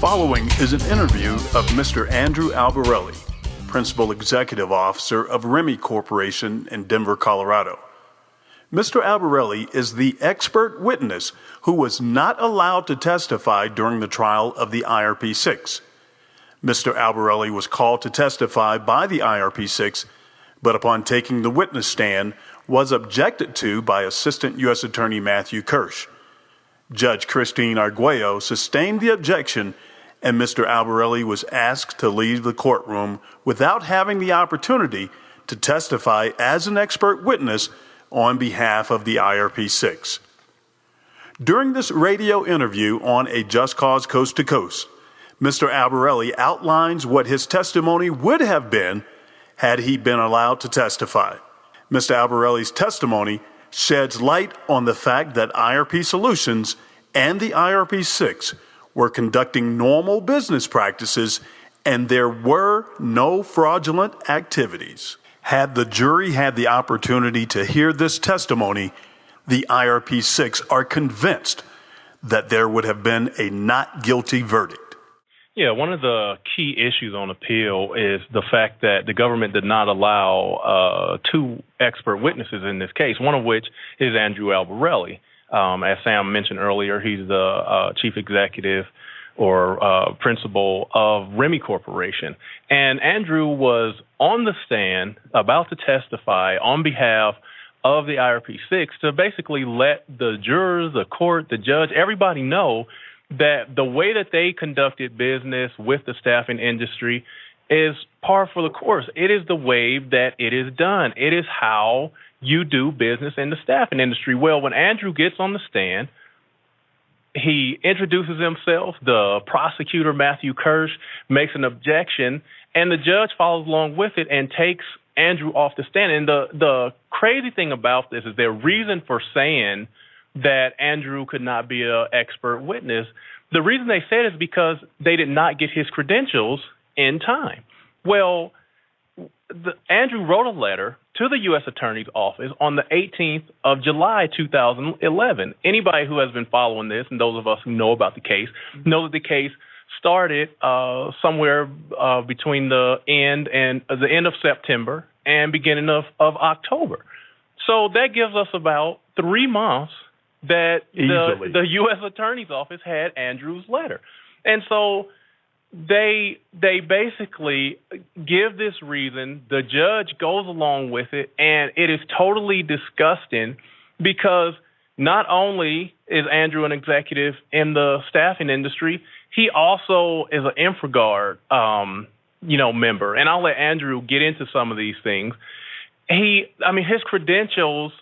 following is an interview of Mr. Andrew Albarelle, Principal Executive Officer of Remy Corporation in Denver, Colorado. Mr. Albarelle is the expert witness who was not allowed to testify during the trial of the IRP-6. Mr. Albarelle was called to testify by the IRP-6, but upon taking the witness stand, was objected to by Assistant U.S. Attorney Matthew Kirsch. Judge Christine Arguello sustained the objection, and Mr. Albarelle was asked to leave the courtroom without having the opportunity to testify as an expert witness on behalf of the IRP-6. During this radio interview on A Just Cause Coast to Coast, Mr. Albarelle outlines what his testimony would have been had he been allowed to testify. Mr. Albarelle's testimony sheds light on the fact that IRP Solutions and the IRP-6 were conducting normal business practices and there were no fraudulent activities. Had the jury had the opportunity to hear this testimony, the IRP-6 are convinced that there would have been a not guilty verdict. Yeah, one of the key issues on appeal is the fact that the government did not allow two expert witnesses in this case, one of which is Andrew Albarelle. As Sam mentioned earlier, he's the chief executive or principal of Remy Corporation. And Andrew was on the stand about to testify on behalf of the IRP-6 to basically let the jurors, the court, the judge, everybody know that the way that they conducted business with the staffing industry is par for the course. It is the way that it is done. It is how you do business in the staffing industry. Well, when Andrew gets on the stand, he introduces himself. The prosecutor, Matthew Kirsch, makes an objection, and the judge follows along with it and takes Andrew off the stand. And the crazy thing about this is their reason for saying that Andrew could not be an expert witness, the reason they said is because they did not get his credentials in time. Well, Andrew wrote a letter to the U.S. Attorney's Office on the 18th of July, 2011. Anybody who has been following this, and those of us who know about the case, know that the case started somewhere between the end of September and beginning of October. So that gives us about 3 months that the U.S. Attorney's Office had Andrew's letter. And so they basically give this reason. The judge goes along with it, and it is totally disgusting because not only is Andrew an executive in the staffing industry, he also is an InfraGard member. And I'll let Andrew get into some of these things. His credentials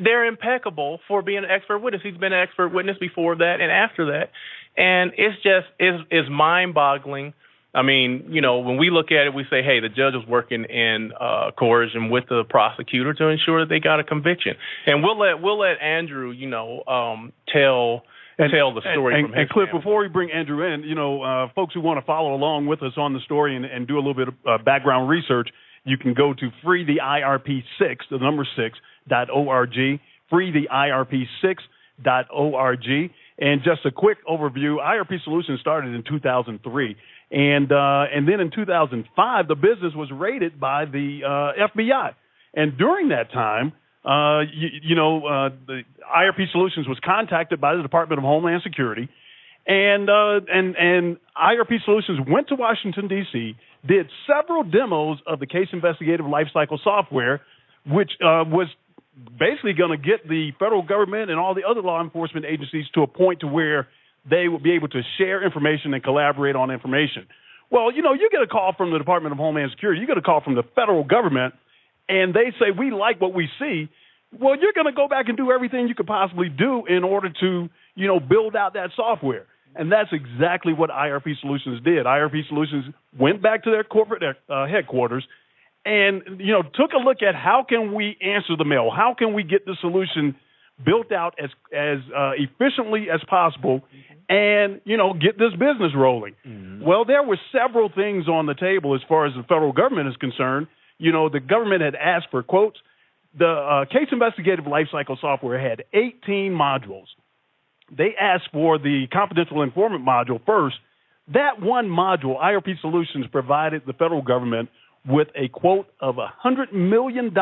they're impeccable for being an expert witness. He's been an expert witness before that and after that. And it's just is mind-boggling. I mean, when we look at it, we say, hey, the judge was working in coercion with the prosecutor to ensure that they got a conviction. And we'll let Andrew, tell the story from his And Cliff, family. before we bring Andrew in, folks who want to follow along with us on the story and do a little bit of background research, you can go to freetheirp6, the number 6.org, freetheirp6.org. And just a quick overview, IRP Solutions started in 2003. And then in 2005, the business was raided by the FBI. And during that time, the IRP Solutions was contacted by the Department of Homeland Security. And IRP Solutions went to Washington, D.C., did several demos of the case investigative lifecycle software, which was basically going to get the federal government and all the other law enforcement agencies to a point to where they would be able to share information and collaborate on information. Well, you get a call from the Department of Homeland Security, you get a call from the federal government, and they say, we like what we see. Well, you're going to go back and do everything you could possibly do in order to, build out that software. And that's exactly what IRP Solutions did. IRP Solutions went back to their corporate headquarters and, took a look at how can we answer the mail? How can we get the solution built out as efficiently as possible and, get this business rolling? Mm-hmm. Well, there were several things on the table as far as the federal government is concerned. The government had asked for quotes. The case investigative lifecycle software had 18 modules. they asked for the confidential informant module first. That one module, IRP Solutions, provided the federal government with a quote of $100 million.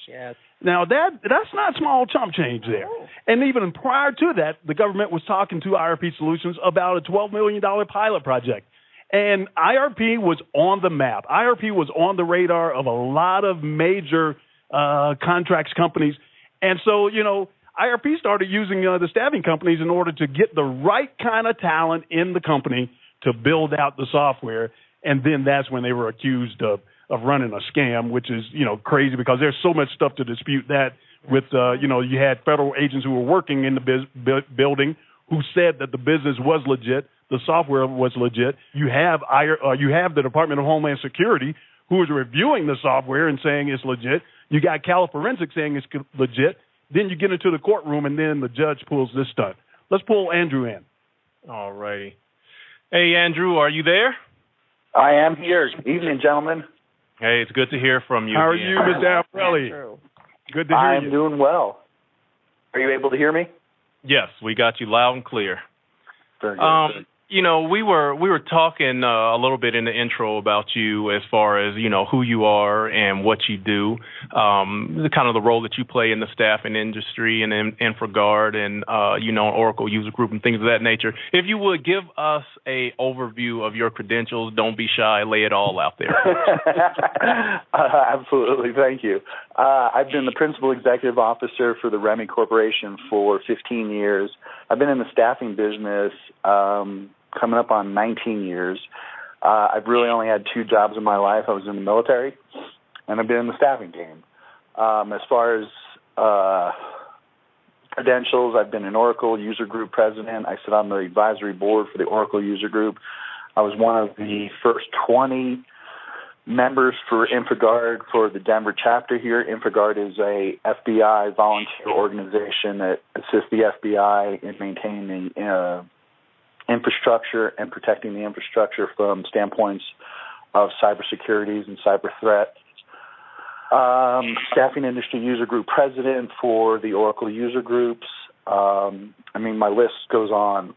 Yes. Now, that's not small chump change there. And even prior to that, the government was talking to IRP Solutions about a $12 million pilot project. And IRP was on the map. IRP was on the radar of a lot of major contracts companies. And so, IRP started using the staffing companies in order to get the right kind of talent in the company to build out the software. And then that's when they were accused of running a scam, which is, crazy because there's so much stuff to dispute that with, you had federal agents who were working in the building who said that the business was legit, the software was legit. You have the Department of Homeland Security who is reviewing the software and saying it's legit. You got CalForensic saying it's legit. Then you get into the courtroom and then the judge pulls this stunt. Let's pull Andrew in. All righty. Hey, Andrew, are you there? I am here. Evening, gentlemen. Hey, it's good to hear from you. How are again. you, Mr. Albarelle? Good to hear I'm you. doing well. Are you able to hear me? Yes, we got you loud and clear. Very good. We were talking a little bit in the intro about you as far as, who you are and what you do, the kind of the role that you play in the staffing industry and in InfraGard and, Oracle user group and things of that nature. If you would give us a overview of your credentials, don't be shy, lay it all out there. Absolutely. Thank you. I've been the principal executive officer for the Remy Corporation for 15 years. I've been in the staffing business coming up on 19 years. I've really only had 2 jobs in my life. I was in the military, and I've been in the staffing game. As far as credentials, I've been an Oracle user group president. I sit on the advisory board for the Oracle user group. I was one of the first 20 members for InfraGard for the Denver chapter here. InfraGard is a FBI volunteer organization that assists the FBI in maintaining infrastructure and protecting the infrastructure from standpoints of cybersecurities and cyber threats. Staffing industry user group president for the Oracle user groups. My list goes on.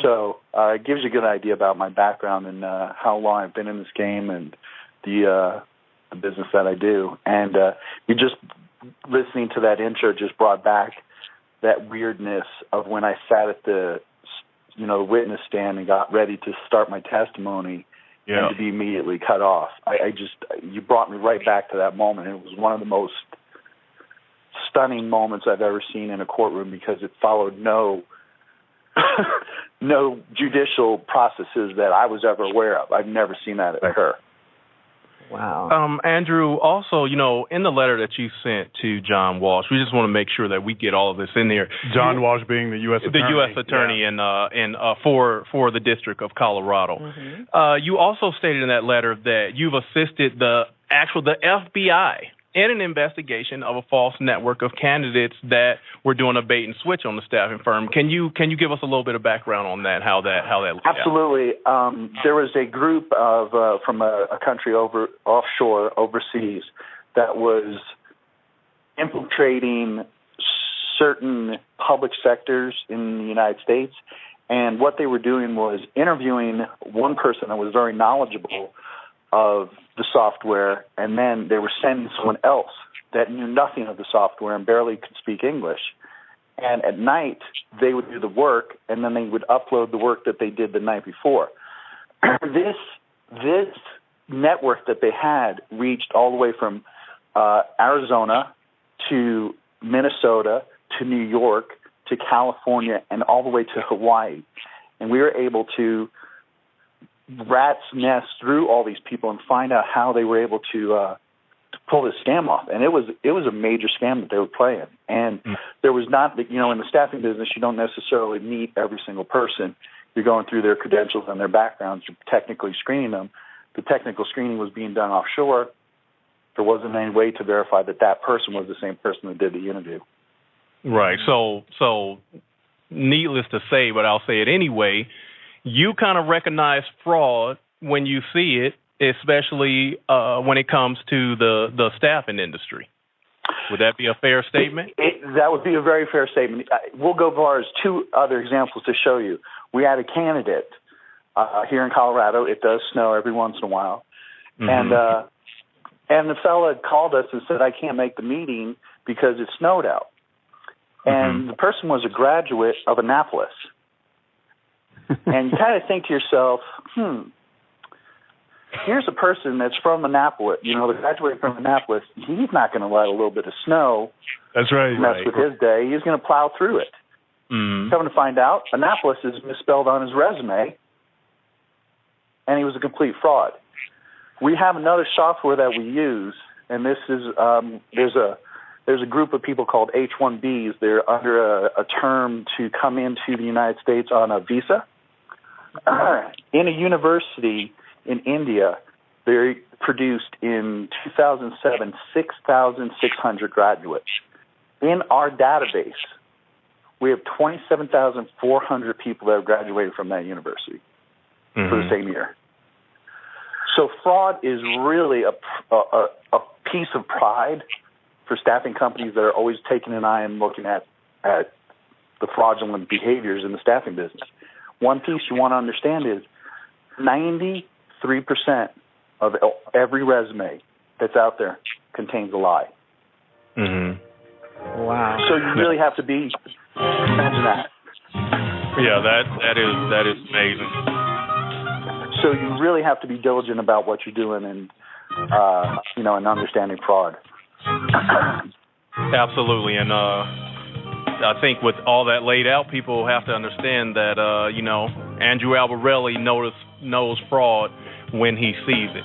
So it gives you a good idea about my background and how long I've been in this game and the business that I do. And you just listening to that intro just brought back that weirdness of when I sat at the witness stand and got ready to start my testimony and to be immediately cut off. You brought me right back to that moment. It was one of the most stunning moments I've ever seen in a courtroom because it followed no judicial processes that I was ever aware of. I've never seen that occur. Wow. Andrew, also, in the letter that you sent to John Walsh, we just want to make sure that we get all of this in there. John Walsh being the U.S. attorney. The U.S. attorney for the District of Colorado. Mm-hmm. You also stated in that letter that you've assisted the FBI in an investigation of a false network of candidates that were doing a bait and switch on the staffing firm. Can you give us a little bit of background on that? How that looked Absolutely. There was a group of from a country offshore overseas that was infiltrating certain public sectors in the United States, and what they were doing was interviewing one person that was very knowledgeable of the software, and then they were sending someone else that knew nothing of the software and barely could speak English. And at night, they would do the work, and then they would upload the work that they did the night before. This network that they had reached all the way from Arizona to Minnesota to New York to California and all the way to Hawaii. And we were able to rat's nest through all these people and find out how they were able to pull this scam off. And it was a major scam that they were playing. And there was not, in the staffing business, you don't necessarily meet every single person. You're going through their credentials and their backgrounds. You're technically screening them. The technical screening was being done offshore. There wasn't any way to verify that that person was the same person that did the interview. Right. So needless to say, but I'll say it anyway, you kind of recognize fraud when you see it, especially when it comes to the staffing industry. Would that be a fair statement? That would be a very fair statement. We'll go as far as two other examples to show you. We had a candidate here in Colorado. It does snow every once in a while. Mm-hmm. And the fellow called us and said, I can't make the meeting because it snowed out. And the person was a graduate of Annapolis. And you kind of think to yourself, here's a person that's from Annapolis, the graduate from Annapolis. He's not going to let a little bit of snow mess with his day. He's going to plow through it. Coming to find out, Annapolis is misspelled on his resume, and he was a complete fraud. We have another software that we use, and this is there's a group of people called H-1Bs. They're under a term to come into the United States on a visa. In a university in India, they produced in 2007 6,600 graduates. In our database, we have 27,400 people that have graduated from that university for the same year. So fraud is really a piece of pride for staffing companies that are always taking an eye and looking at the fraudulent behaviors in the staffing business. One piece you want to understand is 93% of every resume that's out there contains a lie. Wow. So you really have to be, imagine that. Yeah, that is amazing. So you really have to be diligent about what you're doing and, and understanding fraud. Absolutely. And I think with all that laid out, people have to understand that, Andrew Albarelle knows fraud when he sees it.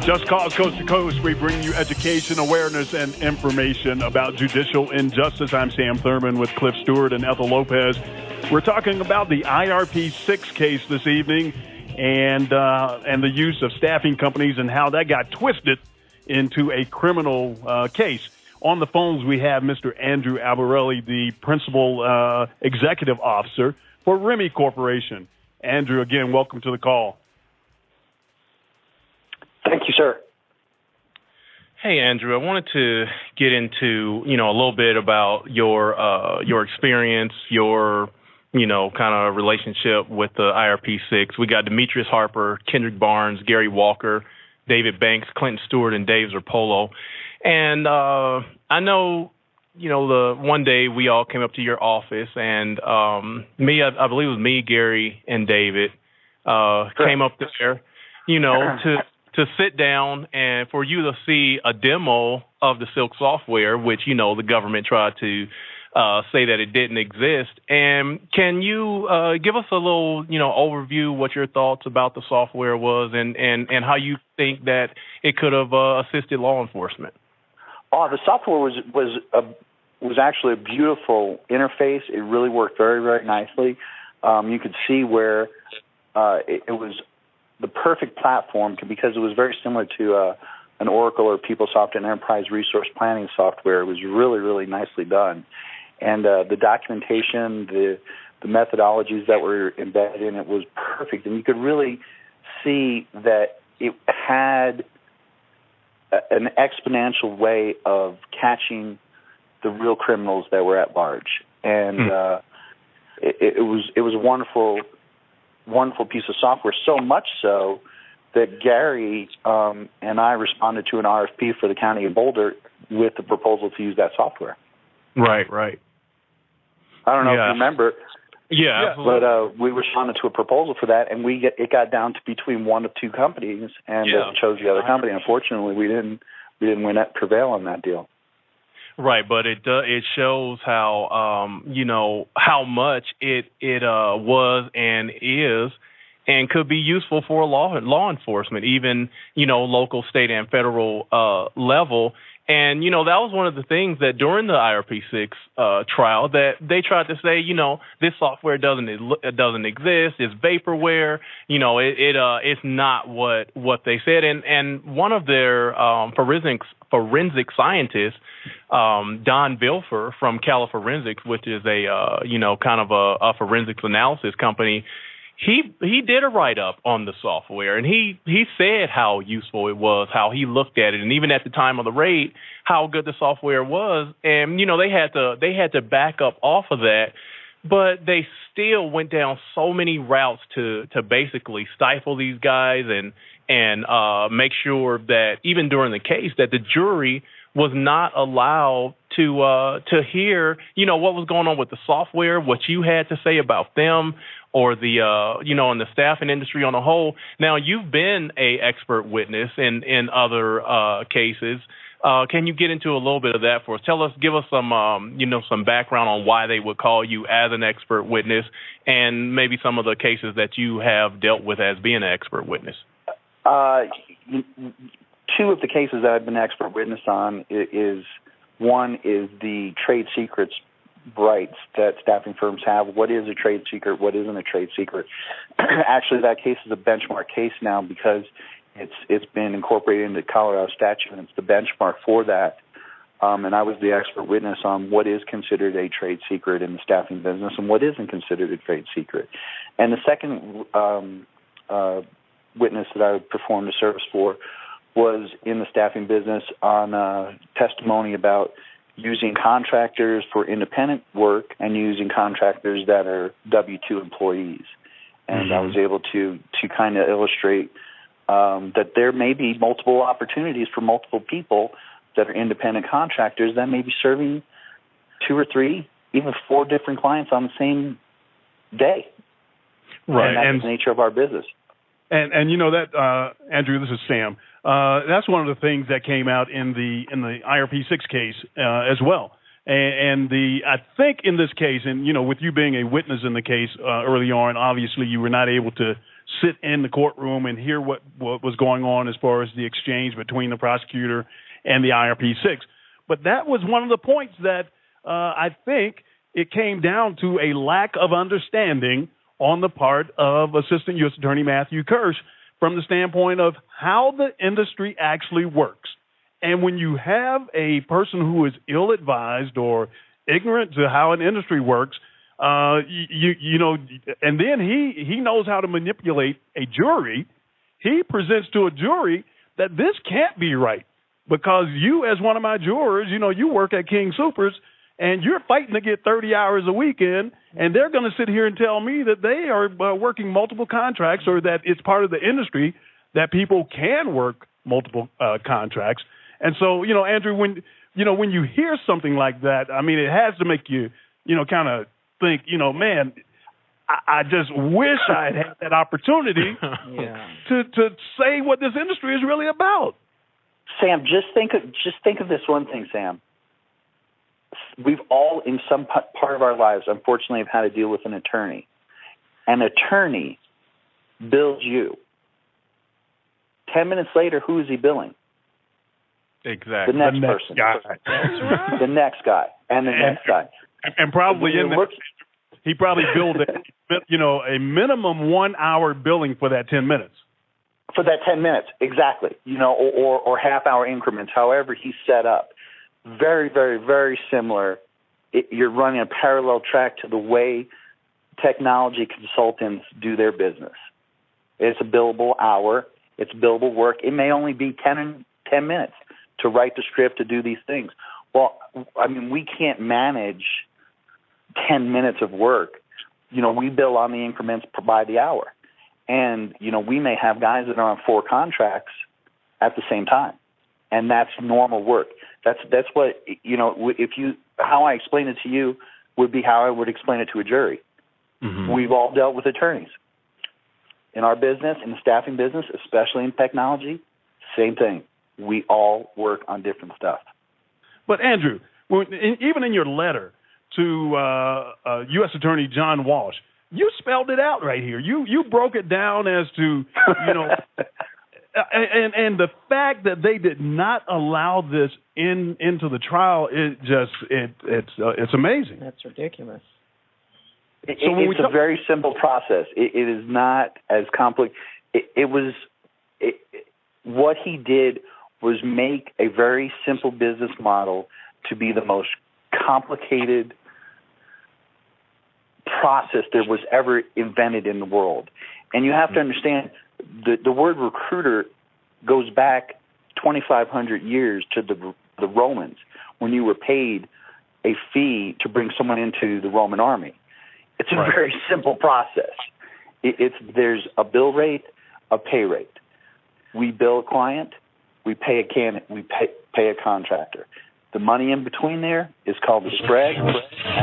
Just Cause Coast to Coast, we bring you education, awareness, and information about judicial injustice. I'm Sam Thurman with Cliff Stewart and Ethel Lopez. We're talking about the IRP 6 case this evening and the use of staffing companies and how that got twisted into a criminal case. On the phones, we have Mr. Andrew Albarelle, the principal executive officer for Remy Corporation. Andrew, again, welcome to the call. Thank you, sir. Hey, Andrew, I wanted to get into, a little bit about your experience, your, kind of relationship with the IRP 6. We got Demetrius Harper, Kendrick Barnes, Gary Walker, David Banks, Clinton Stewart, and Dave Zerpolo. And I know, the one day we all came up to your office, and I believe it was me, Gary, and David came up there, to sit down and for you to see a demo of the Silk software, which, the government tried to say that it didn't exist. And can you give us a little, overview what your thoughts about the software was and how you think that it could have assisted law enforcement? Oh, the software was actually a beautiful interface. It really worked very, very nicely. You could see where it was the perfect platform because it was very similar to an Oracle or PeopleSoft and Enterprise Resource Planning software. It was really, really nicely done. And the documentation, the methodologies that were embedded in it was perfect. And you could really see that it had an exponential way of catching the real criminals that were at large. And it was a wonderful piece of software, so much so that Gary and I responded to an RFP for the County of Boulder with the proposal to use that software. Right. I don't know if you remember. Yeah. But we responded to a proposal for that, and it got down to between one of two companies, and chose the other company. Unfortunately, we didn't prevail on that deal. Right, but it shows how how much it was and is and could be useful for law enforcement, even local, state, and federal level. And, that was one of the things that during the IRP6 trial that they tried to say, this software doesn't exist, it's vaporware, it's not what they said. And one of their forensic scientists, Don Bilfer from Califorensics, which is a, kind of a forensics analysis company, he did a write-up on the software, and he said how useful it was, how he looked at it, and even at the time of the raid, how good the software was. And, they had to back up off of that, but they still went down so many routes to basically stifle these guys and make sure that even during the case that the jury was not allowed to hear, what was going on with the software, what you had to say about them, or the, in the staffing industry on the whole. Now, you've been a expert witness in other cases. Can you get into a little bit of that for us? Give us some, some background on why they would call you as an expert witness, and maybe some of the cases that you have dealt with as being an expert witness. Two of the cases that I've been an expert witness on one is the trade secrets rights that staffing firms have. What is a trade secret? What isn't a trade secret? Actually, that case is a benchmark case now because it's been incorporated into Colorado statute, and it's the benchmark for that. And I was the expert witness on what is considered a trade secret in the staffing business and what isn't considered a trade secret. And the second witness that I performed a service for was in the staffing business on testimony about using contractors for independent work and using contractors that are W-2 employees. And I was able to kind of illustrate that there may be multiple opportunities for multiple people that are independent contractors that may be serving 2 or 3, even 4 different clients on the same day. Right. And that's the nature of our business. And that, Andrew, this is Sam. That's one of the things that came out in the IRP6 case as well. And I think in this case, and with you being a witness in the case early on, obviously you were not able to sit in the courtroom and hear what was going on as far as the exchange between the prosecutor and the IRP6. But that was one of the points that I think it came down to a lack of understanding on the part of Assistant U.S. Attorney Matthew Kirsch from the standpoint of how the industry actually works. And when you have a person who is ill-advised or ignorant to how an industry works, and then he knows how to manipulate a jury, he presents to a jury that this can't be right because you, as one of my jurors, you work at King Soopers, and you're fighting to get 30 hours a week in, and they're going to sit here and tell me that they are working multiple contracts or that it's part of the industry that people can work multiple contracts. And so, Andrew, when you hear something like that, I mean, it has to make you, kind of think, man, I just wish I had that opportunity to say what this industry is really about. Sam, just think of this one thing, Sam. We've all, in some part of our lives, unfortunately, have had to deal with an attorney. An attorney bills you. 10 minutes later, who is he billing? Exactly. The next person. The next guy. And the next guy. And probably he probably billed a minimum 1 hour billing for that 10 minutes. For that 10 minutes, exactly. Or half-hour increments, however he's set up. Very, very, very similar. You're running a parallel track to the way technology consultants do their business. It's a billable hour. It's billable work. It may only be 10 minutes to write the script, to do these things. Well, I mean, we can't manage 10 minutes of work. We bill on the increments by the hour. And, we may have guys that are on 4 contracts at the same time. And that's normal work. That's what, how I explain it to you would be how I would explain it to a jury. Mm-hmm. We've all dealt with attorneys. In our business, in the staffing business, especially in technology, same thing. We all work on different stuff. But Andrew, even in your letter to U.S. Attorney John Walsh, you spelled it out right here. You broke it down as to, And the fact that they did not allow this into the trial, it's amazing. That's ridiculous. It's a very simple process. It is not as complicated. What he did was make a very simple business model to be the most complicated process that was ever invented in the world. And you have to understand, the word recruiter goes back 2,500 years to the Romans, when you were paid a fee to bring someone into the Roman army. It's a very simple process. There's a bill rate, a pay rate. We bill a client, we pay a candidate, we pay a contractor. The money in between there is called the spread, and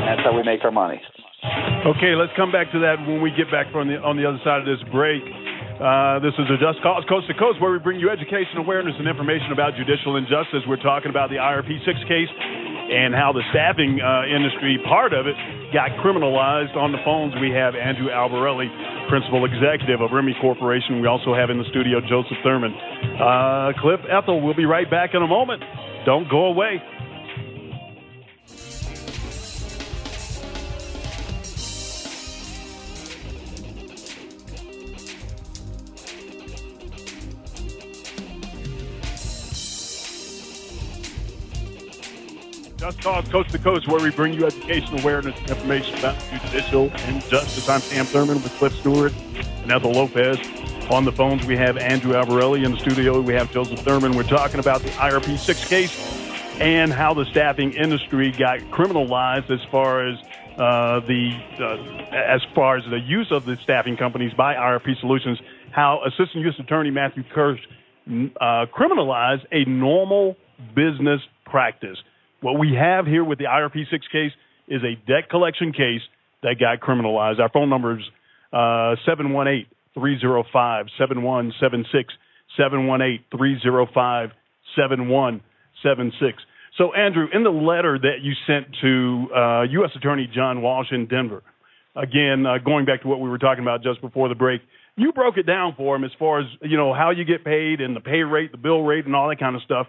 that's how we make our money. Okay, let's come back to that when we get back on the other side of this break. This is a Just Cause Coast to Coast, where we bring you education, awareness, and information about judicial injustice. We're talking about the IRP 6 case and how the staffing industry, part of it, got criminalized. On the phones, we have Andrew Albarelle, Principal Executive of Remy Corporation. We also have in the studio Joseph Thurman. Cliff Ethel, we'll be right back in a moment. Don't go away. Just Cause Coast to Coast, where we bring you education, awareness, and information about judicial injustice. I'm Sam Thurman with Cliff Stewart and Ethel Lopez. On the phones, we have Andrew Albarelle. In the studio, we have Joseph Thurman. We're talking about the IRP 6 case and how the staffing industry got criminalized as far as the use of the staffing companies by IRP Solutions. How Assistant U.S. Attorney Matthew Kirsch criminalized a normal business practice. What we have here with the IRP 6 case is a debt collection case that got criminalized. Our phone number is 718-305-7176, 718-305-7176. So, Andrew, in the letter that you sent to U.S. Attorney John Walsh in Denver, again, going back to what we were talking about just before the break, you broke it down for him as far as, how you get paid and the pay rate, the bill rate, and all that kind of stuff.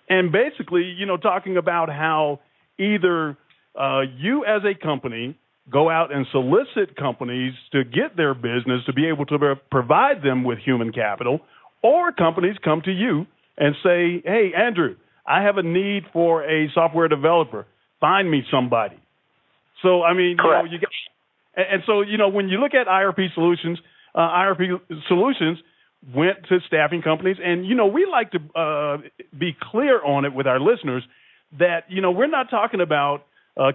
And basically, talking about how either you as a company go out and solicit companies to get their business to be able to provide them with human capital, or companies come to you and say, hey, Andrew, I have a need for a software developer. Find me somebody. So, I mean, when you look at IRP Solutions went to staffing companies. And, we like to be clear on it with our listeners that, we're not talking about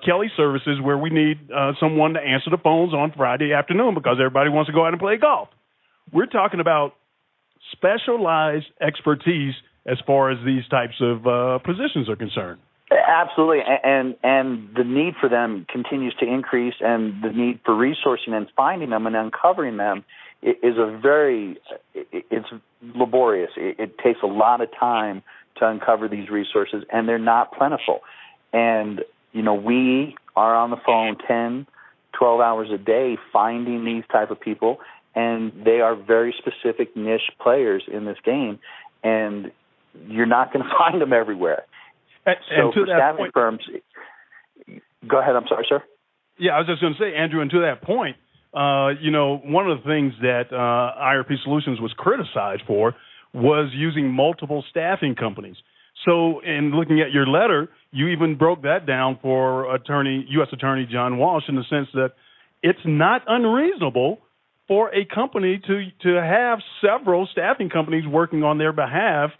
Kelly Services where we need someone to answer the phones on Friday afternoon because everybody wants to go out and play golf. We're talking about specialized expertise as far as these types of positions are concerned. Absolutely. And the need for them continues to increase, and the need for resourcing and finding them and uncovering them is it's laborious. It takes a lot of time to uncover these resources, and they're not plentiful. And, we are on the phone 10, 12 hours a day finding these type of people, and they are very specific niche players in this game, and you're not going to find them everywhere. And so to for that staffing point, firms, go ahead. I'm sorry, sir. Yeah, I was just going to say, Andrew, and to that point, one of the things that IRP Solutions was criticized for was using multiple staffing companies. So in looking at your letter, you even broke that down for U.S. Attorney John Walsh in the sense that it's not unreasonable for a company to have several staffing companies working on their behalf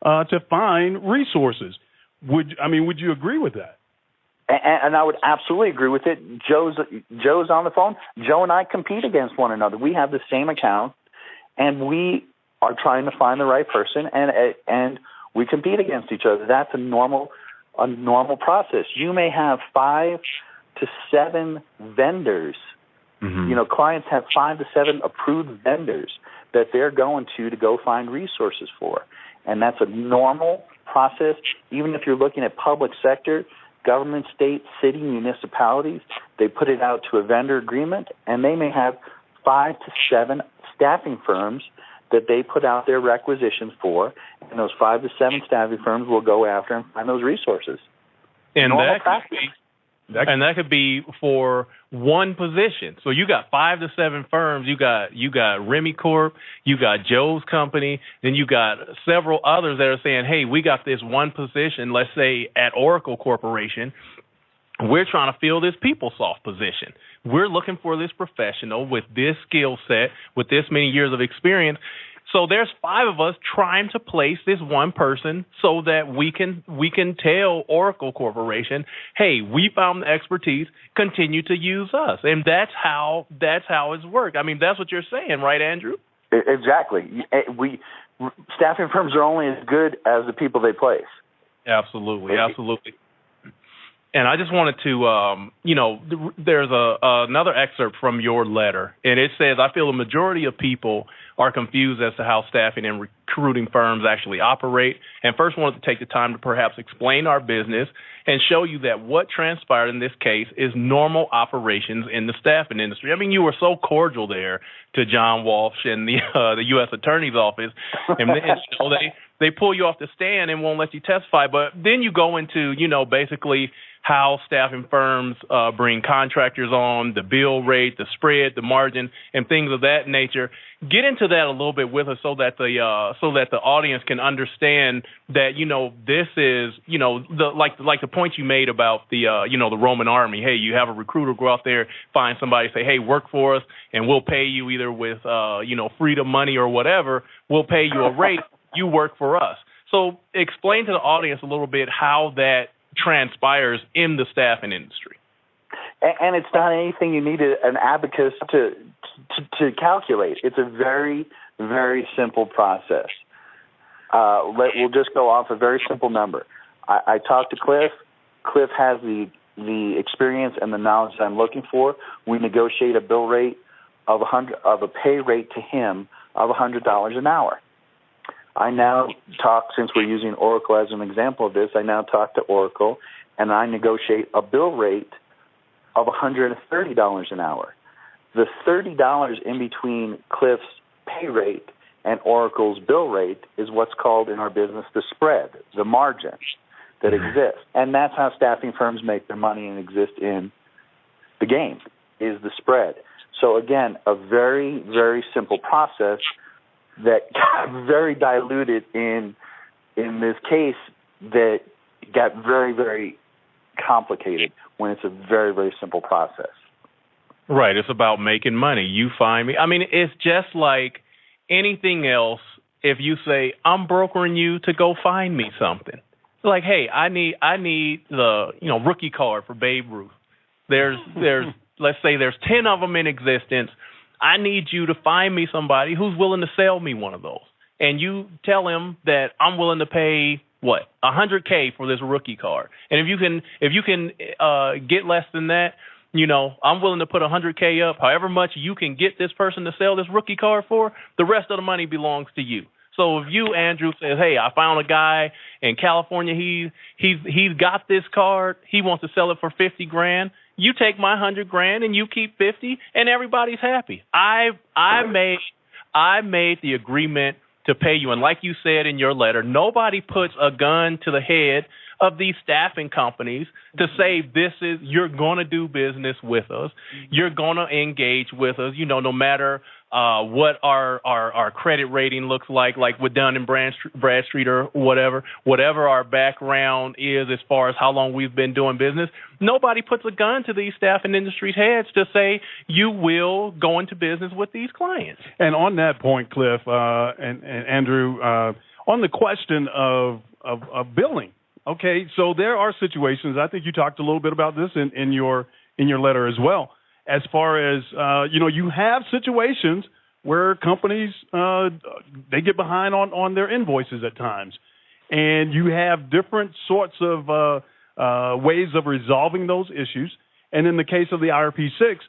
to find resources. Would you agree with that? And I would absolutely agree with it. Joe's on the phone. Joe and I compete against one another. We have the same account, and we are trying to find the right person, and we compete against each other. That's a normal process. You may have 5 to 7 vendors. Mm-hmm. Clients have 5 to 7 approved vendors that they're going to go find resources for, and that's a normal process. Even if you're looking at public sector, government, state, city, municipalities, they put it out to a vendor agreement, and they may have 5 to 7 staffing firms that they put out their requisitions for, and those 5 to 7 staffing firms will go after and find those resources. And Normal that practice. that could be for one position. So you got 5 to 7 firms. You got Remy Corp, you got Joe's Company, then you got several others that are saying, hey, we got this one position, let's say at Oracle Corporation. We're trying to fill this PeopleSoft position. We're looking for this professional with this skill set, with this many years of experience. So there's 5 of us trying to place this one person so that we can tell Oracle Corporation, hey, we found the expertise, continue to use us. And that's how it's worked. I mean, that's what you're saying, right, Andrew? Exactly. Staffing firms are only as good as the people they place. Absolutely. And I just wanted to, there's another excerpt from your letter, and it says, I feel the majority of people are confused as to how staffing and recruiting firms actually operate, and first wanted to take the time to perhaps explain our business and show you that what transpired in this case is normal operations in the staffing industry. I mean, you were so cordial there to John Walsh and the U.S. Attorney's Office, and then they pull you off the stand and won't let you testify, but then you go into, basically how staffing firms bring contractors on, the bill rate, the spread, the margin, and things of that nature. Get into that a little bit with us so that the audience can understand that this is like the point you made about the the Roman army. Hey, you have a recruiter go out there, find somebody, say, hey, work for us, and we'll pay you either with freedom money or whatever. We'll pay you a rate. You work for us. So explain to the audience a little bit how that transpires in the staffing industry. And it's not anything you need an abacus to calculate. It's a very, very simple process. We'll just go off a very simple number. I talked to Cliff. Cliff has the experience and the knowledge that I'm looking for. We negotiate a bill rate of a pay rate to him of $100 an hour. I now talk, since we're using Oracle as an example of this, I now talk to Oracle, and I negotiate a bill rate of $130 an hour. The $30 in between Cliff's pay rate and Oracle's bill rate is what's called in our business the spread, the margin that exists. And that's how staffing firms make their money and exist in the game, is the spread. So again, a very, very simple process that got very diluted in this case, that got very, very complicated when it's a very, very simple process. Right. It's about making money. You find me. I mean, it's just like anything else. If you say, I'm brokering you to go find me something, like, hey, I need the rookie card for Babe Ruth. There's let's say there's 10 of them in existence. I need you to find me somebody who's willing to sell me one of those. And you tell him that I'm willing to pay, $100K for this rookie card. And if you can get less than that, I'm willing to put $100K up. However much you can get this person to sell this rookie card for, the rest of the money belongs to you. So if you, Andrew, says, hey, I found a guy in California, he's got this card, he wants to sell it for $50,000. You take my $100,000 and you keep $50,000, and everybody's happy. I made the agreement to pay you, and like you said in your letter, nobody puts a gun to the head of these staffing companies to say you're going to do business with us, you're going to engage with us, no matter what our credit rating looks like with Dun and Bradstreet or whatever our background is as far as how long we've been doing business. Nobody puts a gun to these staffing industries' heads to say you will go into business with these clients. And on that point, Cliff and Andrew, on the question of billing, okay, so there are situations. I think you talked a little bit about this in your letter as well. As far as, you have situations where companies, they get behind on their invoices at times. And you have different sorts of ways of resolving those issues. And in the case of the IRP-6,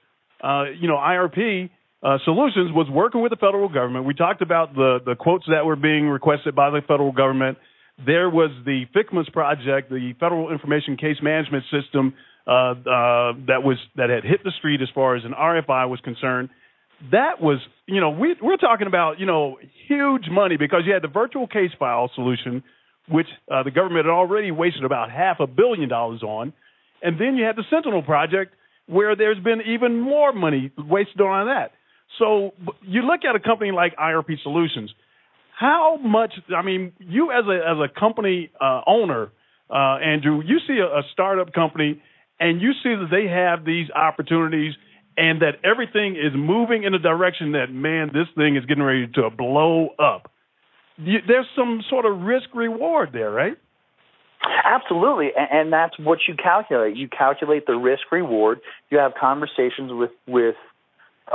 IRP Solutions was working with the federal government. We talked about the quotes that were being requested by the federal government. There was the FICMAS project, the Federal Information Case Management System, that had hit the street as far as an RFI was concerned. that was, we're talking about, huge money, because you had the virtual case file solution, which the government had already wasted about $500 million on. And then you had the Sentinel project, where there's been even more money wasted on that. So you look at a company like IRP Solutions, how much, you as a company owner, Andrew, you see a startup company and you see that they have these opportunities and that everything is moving in a direction that, man, this thing is getting ready to blow up. There's some sort of risk reward there, right? Absolutely, and that's what you calculate. You calculate the risk reward. You have conversations with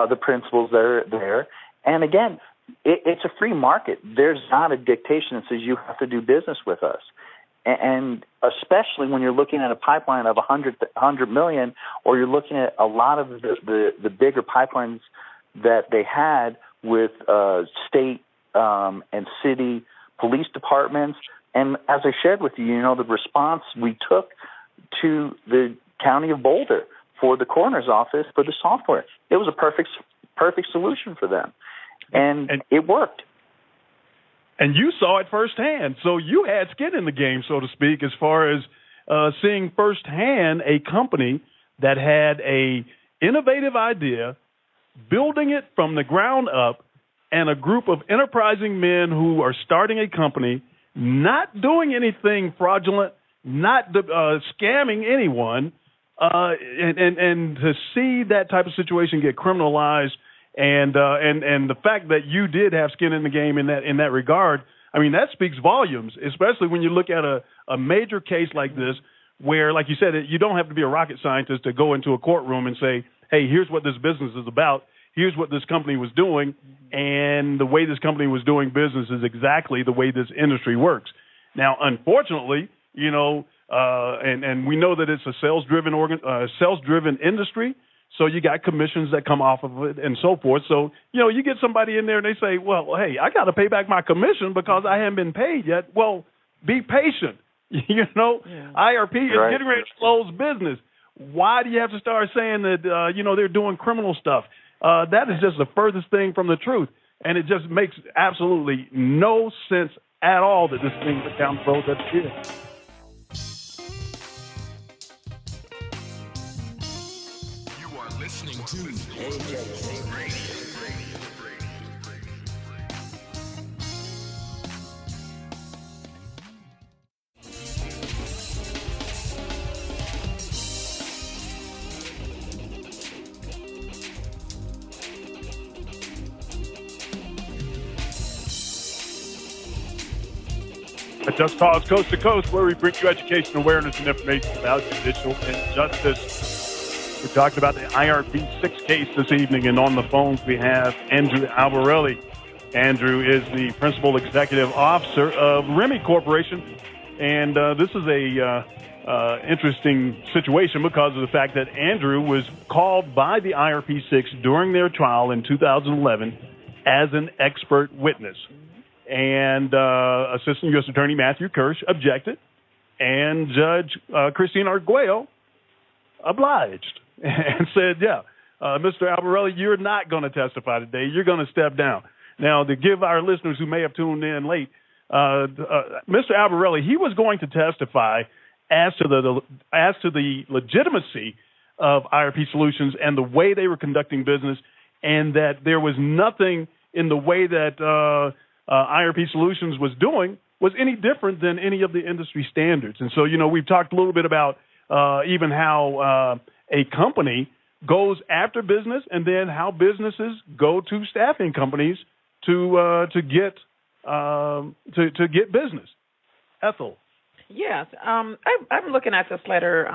the principals that are there, and again, it's a free market. There's not a dictation that says you have to do business with us, and especially when you're looking at a pipeline of 100 million, or you're looking at a lot of the bigger pipelines that they had with state and city police departments. And as I shared with you, the response we took to the county of Boulder for the coroner's office for the software, it was a perfect solution for them, and it worked. And you saw it firsthand, so you had skin in the game, so to speak, as far as seeing firsthand a company that had a innovative idea, building it from the ground up, and a group of enterprising men who are starting a company, not doing anything fraudulent, not scamming anyone, and to see that type of situation get criminalized, and the fact that you did have skin in the game in that regard, that speaks volumes, especially when you look at a major case like this, where, like you said, you don't have to be a rocket scientist to go into a courtroom and say, hey, here's what this business is about. Here's what this company was doing, and the way this company was doing business is exactly the way this industry works. Now, unfortunately, and we know that it's a sales-driven industry, so you got commissions that come off of it and so forth. So, you get somebody in there and they say, well, hey, I got to pay back my commission because I haven't been paid yet. Well, be patient. IRP is getting ready to close business. Why do you have to start saying that, they're doing criminal stuff? That is just the furthest thing from the truth. And it just makes absolutely no sense at all that this thing went down the road that it did. You are listening to AJC Radio. Just Cause Coast to Coast, where we bring you education, awareness, and information about judicial injustice. We're talking about the IRP 6 case this evening, and on the phones we have Andrew Albarelle. Andrew is the Principal Executive Officer of Remy Corporation, and this is a interesting situation because of the fact that Andrew was called by the IRP 6 during their trial in 2011 as an expert witness. And Assistant U.S. Attorney Matthew Kirsch objected, and Judge Christine Arguello obliged and said, Mr. Albarelle, you're not going to testify today. You're going to step down. Now, to give our listeners who may have tuned in late, Mr. Albarelle, he was going to testify as to the legitimacy of IRP Solutions and the way they were conducting business, and that there was nothing in the way that IRP Solutions was doing was any different than any of the industry standards. And so, we've talked a little bit about even how a company goes after business, and then how businesses go to staffing companies to get business. Ethel. Yes, I'm looking at this letter,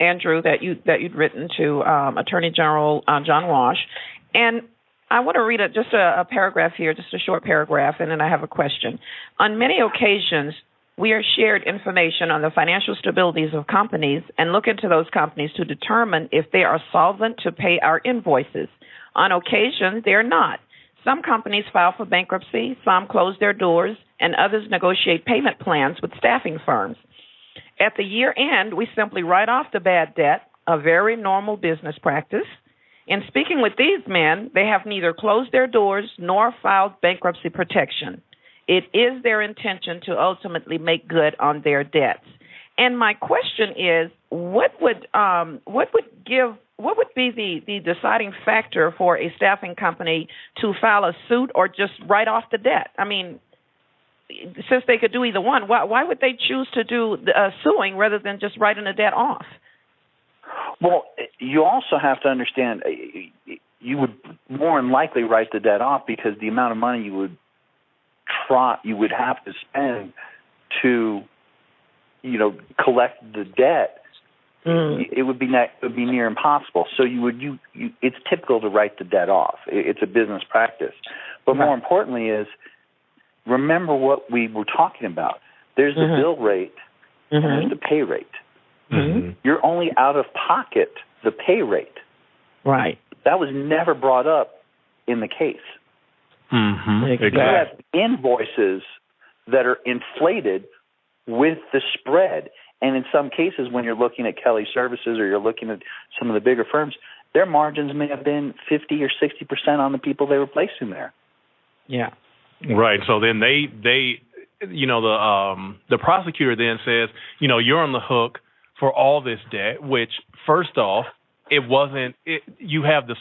Andrew, that you'd written to Attorney General John Walsh, and I want to read just a paragraph here, just a short paragraph, and then I have a question. On many occasions, we are shared information on the financial stabilities of companies and look into those companies to determine if they are solvent to pay our invoices. On occasion, they are not. Some companies file for bankruptcy, some close their doors, and others negotiate payment plans with staffing firms. At the year end, we simply write off the bad debt, a very normal business practice, In speaking with these men, they have neither closed their doors nor filed bankruptcy protection. It is their intention to ultimately make good on their debts. And my question is, what would be the deciding factor for a staffing company to file a suit or just write off the debt? I mean, since they could do either one, why would they choose to do suing rather than just writing the debt off? Well, you also have to understand you would more than likely write the debt off because the amount of money you would have to spend to, collect the debt. It would be near impossible. So it's typical to write the debt off. It's a business practice. But more importantly is remember what we were talking about. There's the bill rate and there's the pay rate. You're only out of pocket the pay rate. Right. That was never brought up in the case. Exactly. You have invoices that are inflated with the spread. And in some cases, when you're looking at Kelly Services or you're looking at some of the bigger firms, their margins may have been 50 or 60% on the people they were placing there. Yeah. Right. So then the prosecutor then says, you're on the hook for all this debt, which first off, you have the,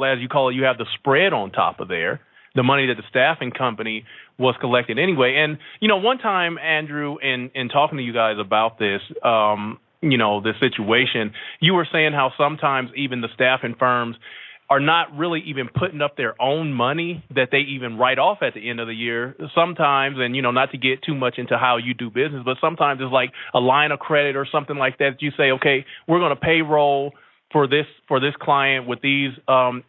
as you call it, you have the spread on top of there, the money that the staffing company was collecting anyway. And, one time, Andrew, in talking to you guys about this, this situation, you were saying how sometimes even the staffing firms are not really even putting up their own money that they even write off at the end of the year. Sometimes, and, not to get too much into how you do business, but sometimes it's like a line of credit or something like that. You say, okay, we're going to payroll for this client with these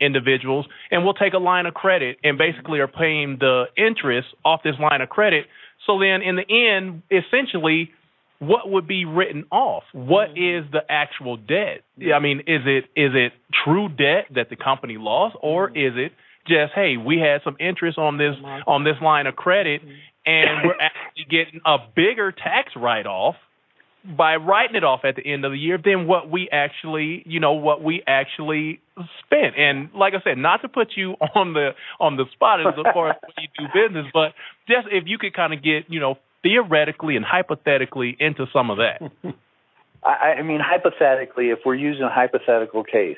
individuals, and we'll take a line of credit and basically are paying the interest off this line of credit. So then in the end, essentially, what would be written off? What is the actual debt? I mean, is it true debt that the company lost, or is it just, hey, we had some interest on this line of credit, and we're actually getting a bigger tax write-off by writing it off at the end of the year than what we actually spent. And like I said, not to put you on the spot as far as when you do business, but just if you could kind of get, theoretically and hypothetically into some of that. I mean, hypothetically, if we're using a hypothetical case.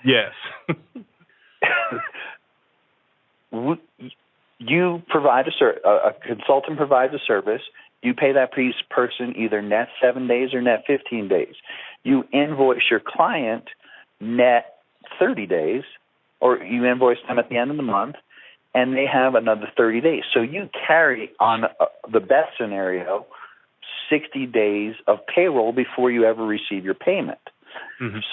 Yes. You provide a consultant provides a service. You pay that person either net 7 days or net 15 days. You invoice your client net 30 days, or you invoice them at the end of the month, and they have another 30 days. So you carry on the best scenario 60 days of payroll before you ever receive your payment.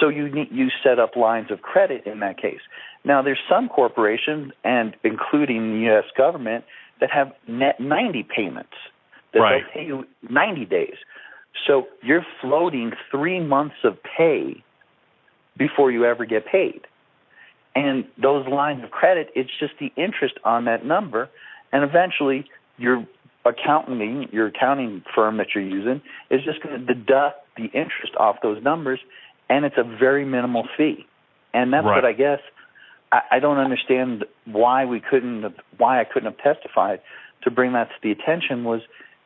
So you set up lines of credit in that case. Now, there's some corporations, and including the U.S. government, that have net 90 payments. They'll pay you 90 days. So you're floating 3 months of pay before you ever get paid. And those lines of credit, it's just the interest on that number. And eventually your accounting firm that you're using is just going to deduct the interest off those numbers, and it's a very minimal fee. And that's what I guess I don't understand why I couldn't have testified to bring that to the attention was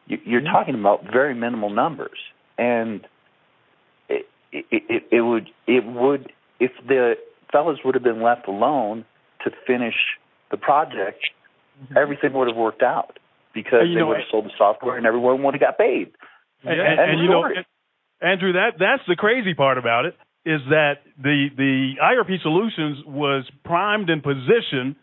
you're talking about very minimal numbers, and it would if the fellows would have been left alone to finish the project, everything would have worked out because they would have sold the software and everyone would have got paid. And Andrew, that's the crazy part about it is that the IRP Solutions was primed and positioned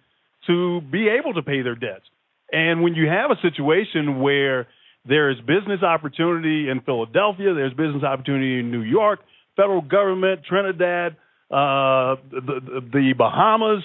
to be able to pay their debts. And when you have a situation where there is business opportunity in Philadelphia, there's business opportunity in New York, federal government, Trinidad, the Bahamas,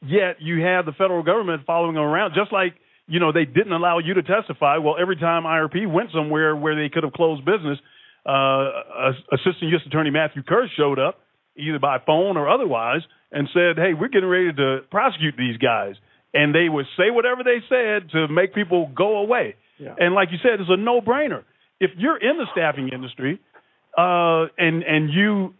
yet you have the federal government following them around, just like, they didn't allow you to testify. Well, every time IRP went somewhere where they could have closed business, Assistant U.S. Attorney Matthew Kerr showed up, either by phone or otherwise, and said, hey, we're getting ready to prosecute these guys. And they would say whatever they said to make people go away. Yeah. And like you said, it's a no-brainer. If you're in the staffing industry and you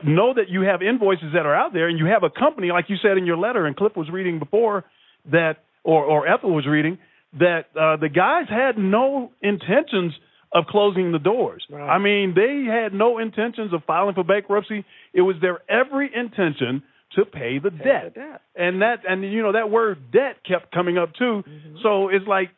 know that you have invoices that are out there, and you have a company, like you said in your letter, and Cliff was reading before that, or Ethel was reading, that the guys had no intentions of closing the doors. Right. I mean, they had no intentions of filing for bankruptcy. It was their every intention to pay the debt. And that word debt kept coming up too. Mm-hmm. So it's like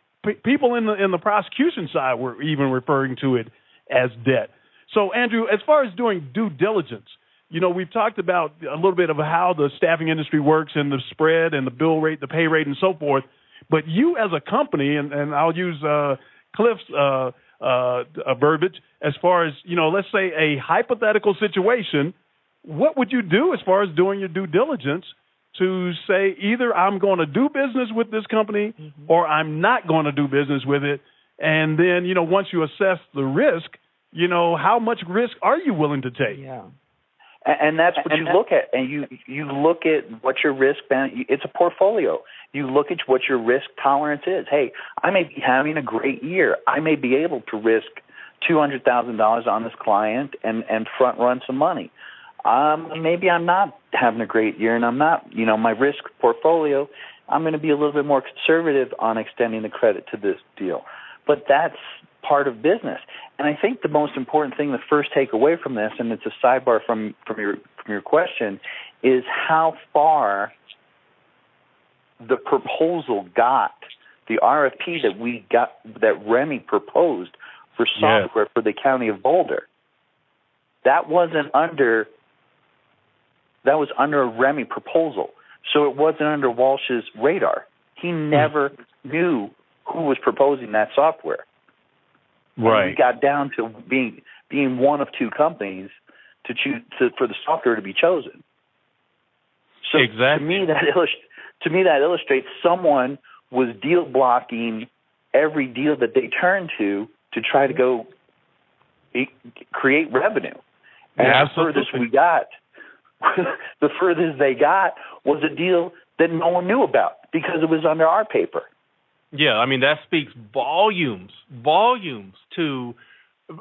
people in the prosecution side were even referring to it as debt. So, Andrew, as far as doing due diligence, we've talked about a little bit of how the staffing industry works and the spread and the bill rate, the pay rate, and so forth. But you as a company, and I'll use Cliff's verbiage, as far as, let's say a hypothetical situation, what would you do as far as doing your due diligence to say either I'm going to do business with this company mm-hmm. or I'm not going to do business with it? And then, once you assess the risk, how much risk are you willing to take? Yeah. And that's what you look at. And you look at what your risk, it's a portfolio. You look at what your risk tolerance is. Hey, I may be having a great year. I may be able to risk $200,000 on this client and front run some money. Maybe I'm not having a great year and I'm not, my risk portfolio, I'm going to be a little bit more conservative on extending the credit to this deal. But that's part of business. And I think the most important thing, the first takeaway from this, and it's a sidebar from your question, is how far the proposal got, the RFP that we got, that Remy proposed for software for the county of Boulder. That was under a Remy proposal. So it wasn't under Walsh's radar. He never knew who was proposing that software. Right. And we got down to being one of two companies to choose for the software to be chosen. So exactly. To me that illustrates someone was deal blocking every deal that they turned to try to go create revenue. And the furthest we got, the furthest they got was a deal that no one knew about because it was under our paper. Yeah, I mean, that speaks volumes to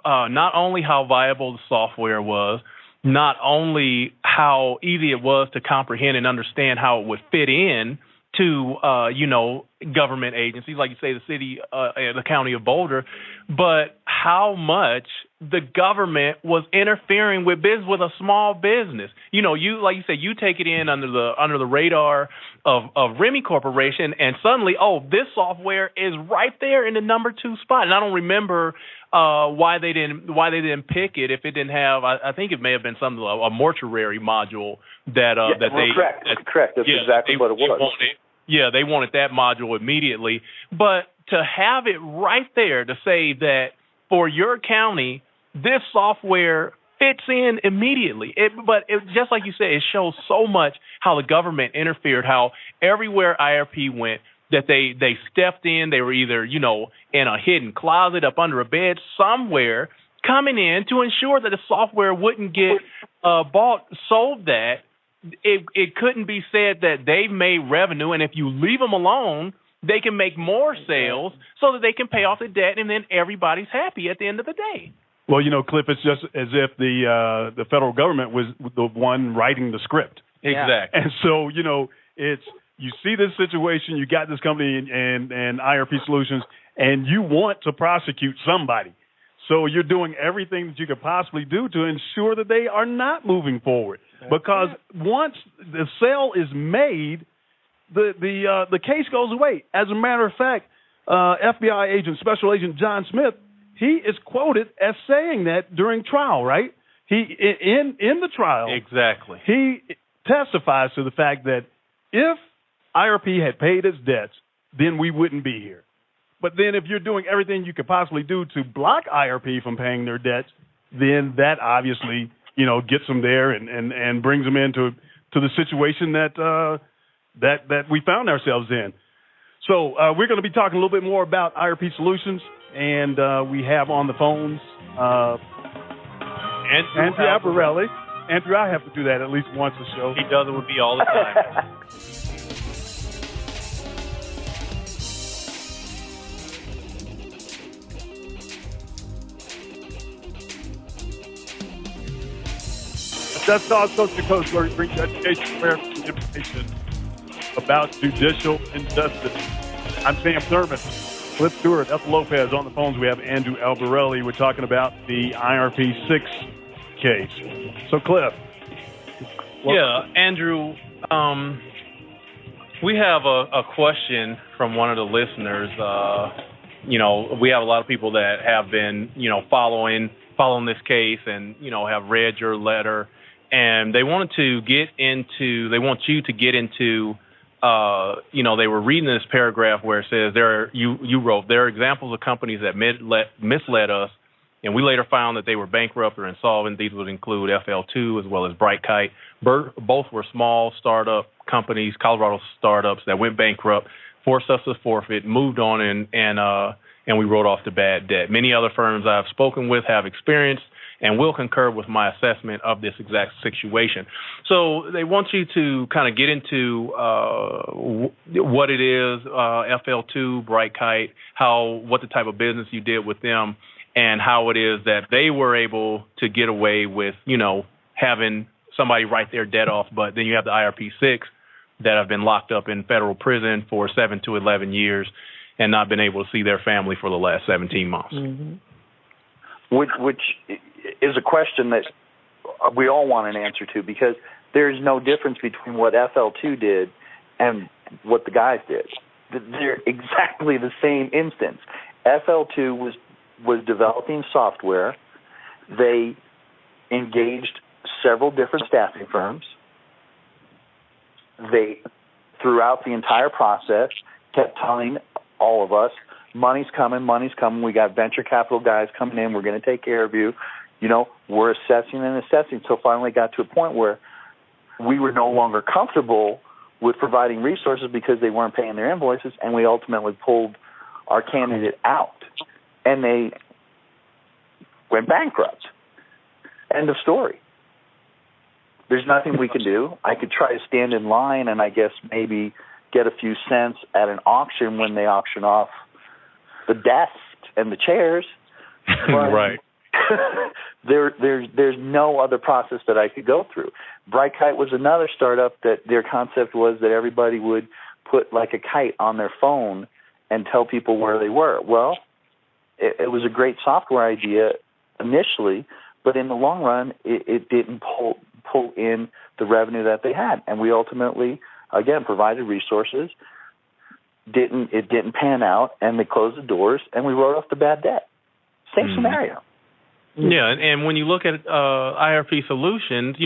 not only how viable the software was, not only how easy it was to comprehend and understand how it would fit in to, government agencies, like you say, the city, the county of Boulder, but how much the government was interfering with business, with a small business. Like you said, you take it in under the radar of Remy Corporation, and suddenly, this software is right there in the number 2 spot. And I don't remember why they didn't pick it. If it didn't have, I think it may have been a mortuary module that correct. That's exactly what it was. They wanted that module immediately. But to have it right there to say that for your county, this software fits in immediately. But just like you said, it shows so much how the government interfered, how everywhere IRP went, that they stepped in. They were either, in a hidden closet, up under a bed, somewhere, coming in to ensure that the software wouldn't get bought, sold that. It couldn't be said that they've made revenue, and if you leave them alone, they can make more sales so that they can pay off the debt, and then everybody's happy at the end of the day. Well, Cliff, it's just as if the federal government was the one writing the script. Exactly. And so, it's you see this situation, you got this company and IRP Solutions, and you want to prosecute somebody. So you're doing everything that you could possibly do to ensure that they are not moving forward. Because once the sale is made, the case goes away. As a matter of fact, FBI agent, Special Agent John Smith, he is quoted as saying that during trial, right? He in the trial. Exactly. He testifies to the fact that if IRP had paid its debts, then we wouldn't be here. But then if you're doing everything you could possibly do to block IRP from paying their debts, then that obviously, gets them there and brings them into the situation that we found ourselves in. So we're going to be talking a little bit more about IRP Solutions, and we have on the phones Andrew Albarelle. Andrew, I have to do that at least once a show. He does it with me all the time. That's Coast to Coast, where we bring you education, awareness, and information about judicial injustice. I'm Sam Thurman. Cliff Stewart, Ethel Lopez on the phones. We have Andrew Albarelle. We're talking about the IRP 6 case. So, Cliff. Yeah, Andrew, we have a question from one of the listeners. We have a lot of people that have been, following this case and, have read your letter. And they want you to get into, they were reading this paragraph where it says you wrote, there are examples of companies that misled us, and we later found that they were bankrupt or insolvent. These would include FL2 as well as Bright Kite. Both were small startup companies, Colorado startups that went bankrupt, forced us to forfeit, moved on, and we wrote off the bad debt. Many other firms I've spoken with have experienced and will concur with my assessment of this exact situation. So they want you to kind of get into what it is, FL2, Bright Kite, what the type of business you did with them, and how it is that they were able to get away with, having somebody write their debt off, but then you have the IRP 6 that have been locked up in federal prison for 7 to 11 years and not been able to see their family for the last 17 months. Mm-hmm. Which is a question that we all want an answer to, because there's no difference between what FL2 did and what the guys did. They're exactly the same instance. FL2 was developing software. They engaged several different staffing firms. They, throughout the entire process, kept telling all of us, money's coming. We got venture capital guys coming in. We're going to take care of you. We're assessing. So finally got to a point where we were no longer comfortable with providing resources because they weren't paying their invoices, and we ultimately pulled our candidate out. And they went bankrupt. End of story. There's nothing we can do. I could try to stand in line and I guess maybe get a few cents at an auction when they auction off the desks and the chairs. Right. There's no other process that I could go through. Bright Kite was another startup that their concept was that everybody would put like a kite on their phone and tell people where they were. Well, it was a great software idea initially, but in the long run, it didn't pull in the revenue that they had. And we ultimately, again, provided resources. It didn't pan out, and they closed the doors, and we wrote off the bad debt. Same scenario. Yeah, and when you look at IRP Solutions,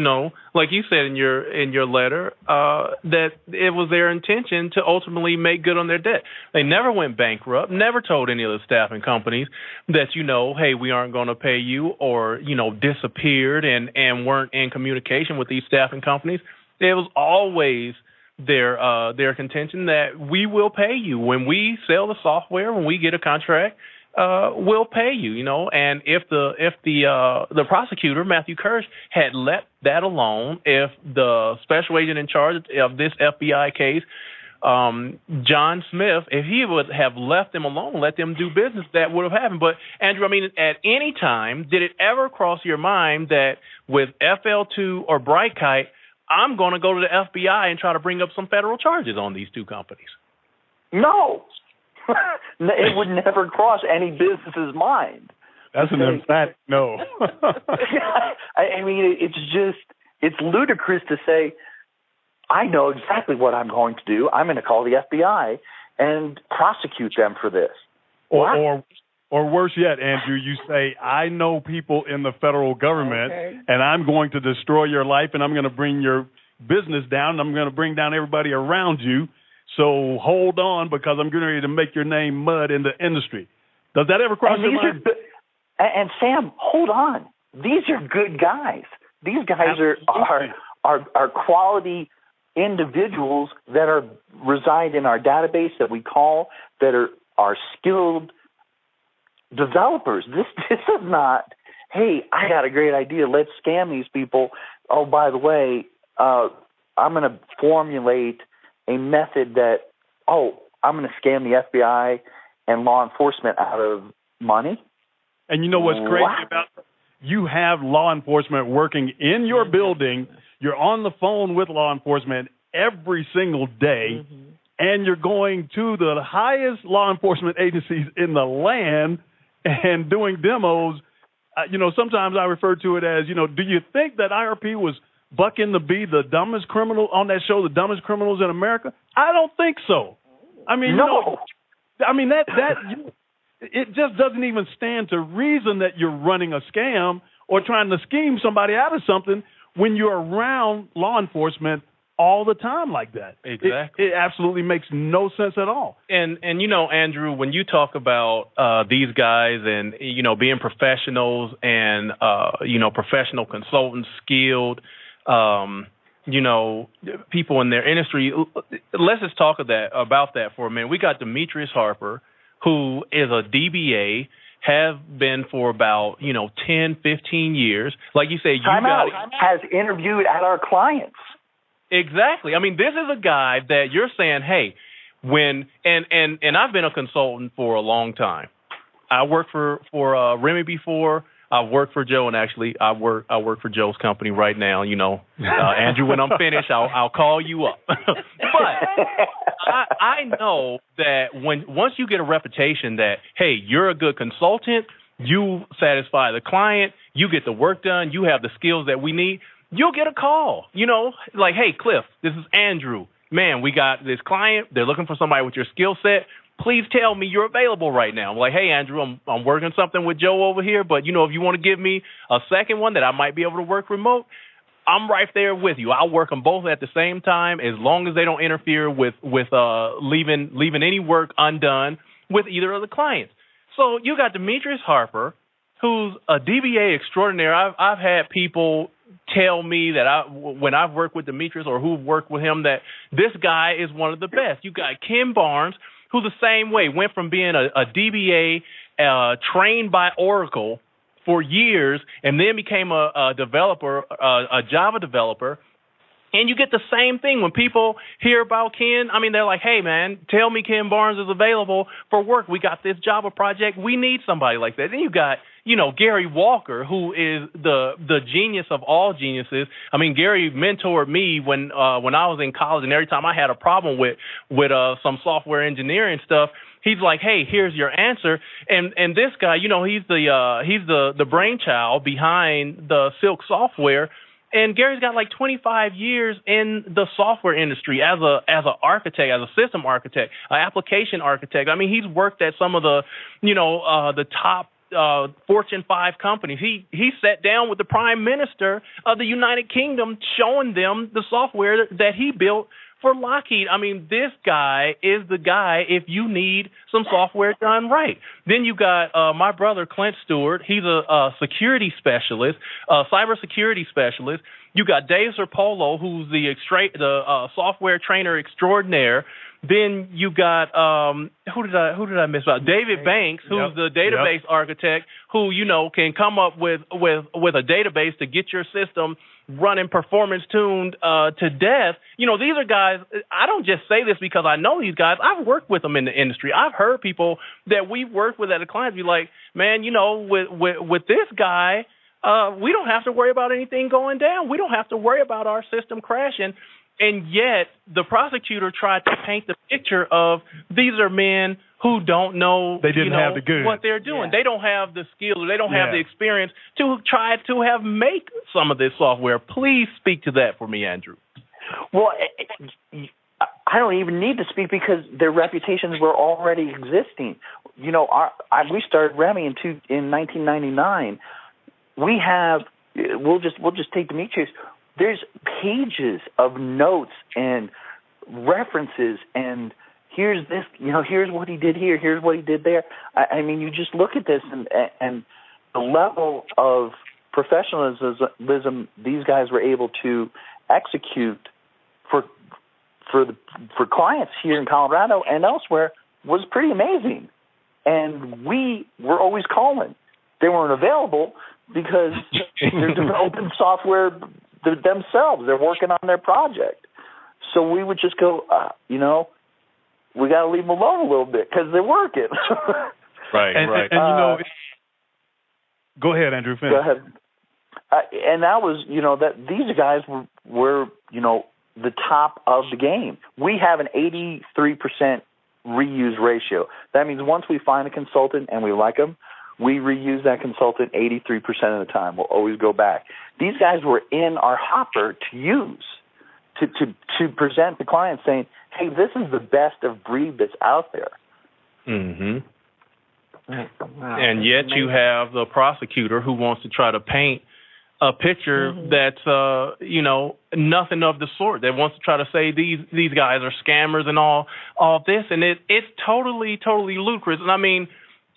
like you said in your letter, that it was their intention to ultimately make good on their debt. They never went bankrupt, never told any of the staffing companies that, hey, we aren't going to pay you, or, disappeared and weren't in communication with these staffing companies. It was always their contention that we will pay you. When we sell the software, when we get a contract, we'll pay you, and if the prosecutor, Matthew Kirsch, had let that alone, if the special agent in charge of this FBI case, John Smith, if he would have left them alone, let them do business, that would have happened. But Andrew, at any time, did it ever cross your mind that with FL2 or Bright Kite, I'm going to go to the FBI and try to bring up some federal charges on these two companies? No. It would never cross any business's mind. That's an emphatic no. It's ludicrous to say, I know exactly what I'm going to do. I'm going to call the FBI and prosecute them for this. Or worse yet, Andrew, you say, I know people in the federal government, and I'm going to destroy your life, and I'm going to bring your business down, and I'm going to bring down everybody around you. So hold on, because I'm getting ready to make your name mud in the industry. Does that ever cross your mind? And Sam, hold on. These are good guys. These guys are quality individuals that reside in our database that we call, that are skilled developers. This is not, hey, I got a great idea. Let's scam these people. Oh, by the way, I'm going to formulate a method that, I'm going to scam the FBI and law enforcement out of money. And you know what's crazy about you have law enforcement working in your building. You're on the phone with law enforcement every single day, and you're going to the highest law enforcement agencies in the land and doing demos. Sometimes I refer to it as, do you think that IRP was bucking to be the dumbest criminal on that show, The Dumbest Criminals in America? I don't think so. I mean, no. It just doesn't even stand to reason that you're running a scam or trying to scheme somebody out of something when you're around law enforcement all the time like that. Exactly. It absolutely makes no sense at all. And Andrew, when you talk about these guys and, being professionals and, professional consultants, skilled, people in their industry, let's just talk about that for a minute. We got Demetrius Harper, who is a DBA, have been for about, 10, 15 years. Like you say, has interviewed at our clients. Exactly. I mean, this is a guy that you're saying, hey, and I've been a consultant for a long time. I worked for Remy before. I've worked for Joe, and actually I work for Joe's company right now. Andrew, when I'm finished, I'll call you up. But I know that once you get a reputation that, hey, you're a good consultant, you satisfy the client, you get the work done, you have the skills that we need, you'll get a call. Like, hey, Cliff, this is Andrew. Man, we got this client. They're looking for somebody with your skill set. Please tell me you're available right now. I'm like, hey, Andrew, I'm working something with Joe over here, but, if you want to give me a second one that I might be able to work remote, I'm right there with you. I'll work them both at the same time as long as they don't interfere with leaving any work undone with either of the clients. So you got Demetrius Harper, who's a DBA extraordinaire. I've had people tell me that when I've worked with Demetrius or who've worked with him that this guy is one of the best. You got Ken Barnes, who's the same way, went from being a DBA trained by Oracle for years and then became a developer, a Java developer. And you get the same thing when people hear about Ken. I mean, they're like, hey, man, tell me Ken Barnes is available for work. We got this Java project. We need somebody like that. Then you got, Gary Walker, who is the genius of all geniuses. I mean, Gary mentored me when I was in college, and every time I had a problem with some software engineering stuff, he's like, hey, here's your answer. And this guy, he's the brainchild behind the Silk software. And Gary's got like 25 years in the software industry as an architect, as a system architect, an application architect. I mean, he's worked at some of the, the top Fortune 5 companies. He sat down with the Prime Minister of the United Kingdom, showing them the software that he built for Lockheed. I mean, this guy is the guy if you need some software done right. Then you got my brother, Clint Stewart. He's a security specialist, cybersecurity specialist. You got Dave Serpolo, who's the software trainer extraordinaire. Then you got who did I miss out? David Banks, who's the database architect, who can come up with a database to get your system running performance tuned to death. These are guys. I don't just say this because I know these guys. I've worked with them in the industry. I've heard people that we've worked with at the clients be like, man, with this guy, we don't have to worry about anything going down. We don't have to worry about our system crashing. And yet the prosecutor tried to paint the picture of these are men who don't know, they didn't have the goods. What they're doing. Yeah. They don't have the skills or they don't have the experience to try to have make some of this software. Please speak to that for me, Andrew. Well, I don't even need to speak because their reputations were already existing. We started Remy in 1999. We'll just take Demetrius. There's pages of notes and references, and here's this, here's what he did here, here's what he did there. I mean, you just look at this, and the level of professionalism these guys were able to execute for clients here in Colorado and elsewhere was pretty amazing. And we were always calling. They weren't available because they're developing software themselves. They're working on their project. So we would just go, we got to leave them alone a little bit because they're working. Right. And Go ahead, Andrew. Finish. Go ahead. And that was, that these guys were the top of the game. We have an 83% reuse ratio. That means once we find a consultant and we like them, we reuse that consultant 83% of the time. We'll always go back. These guys were in our hopper to use, to present the client saying, hey, this is the best of breed that's out there. Mm-hmm. Wow. And yet you have the prosecutor who wants to try to paint a picture that's, nothing of the sort. That wants to try to say these guys are scammers and all this, and it's totally ludicrous. And I mean,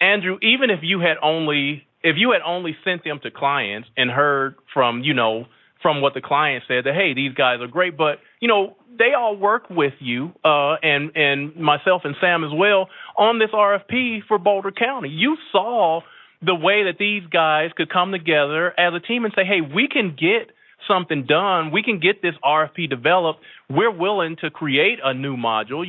Andrew, even if you had only sent them to clients and heard from what the client said that, hey, these guys are great, but they all work with you and myself and Sam as well on this RFP for Boulder County. You saw the way that these guys could come together as a team and say, hey, we can get something done. We can get this RFP developed. We're willing to create a new module,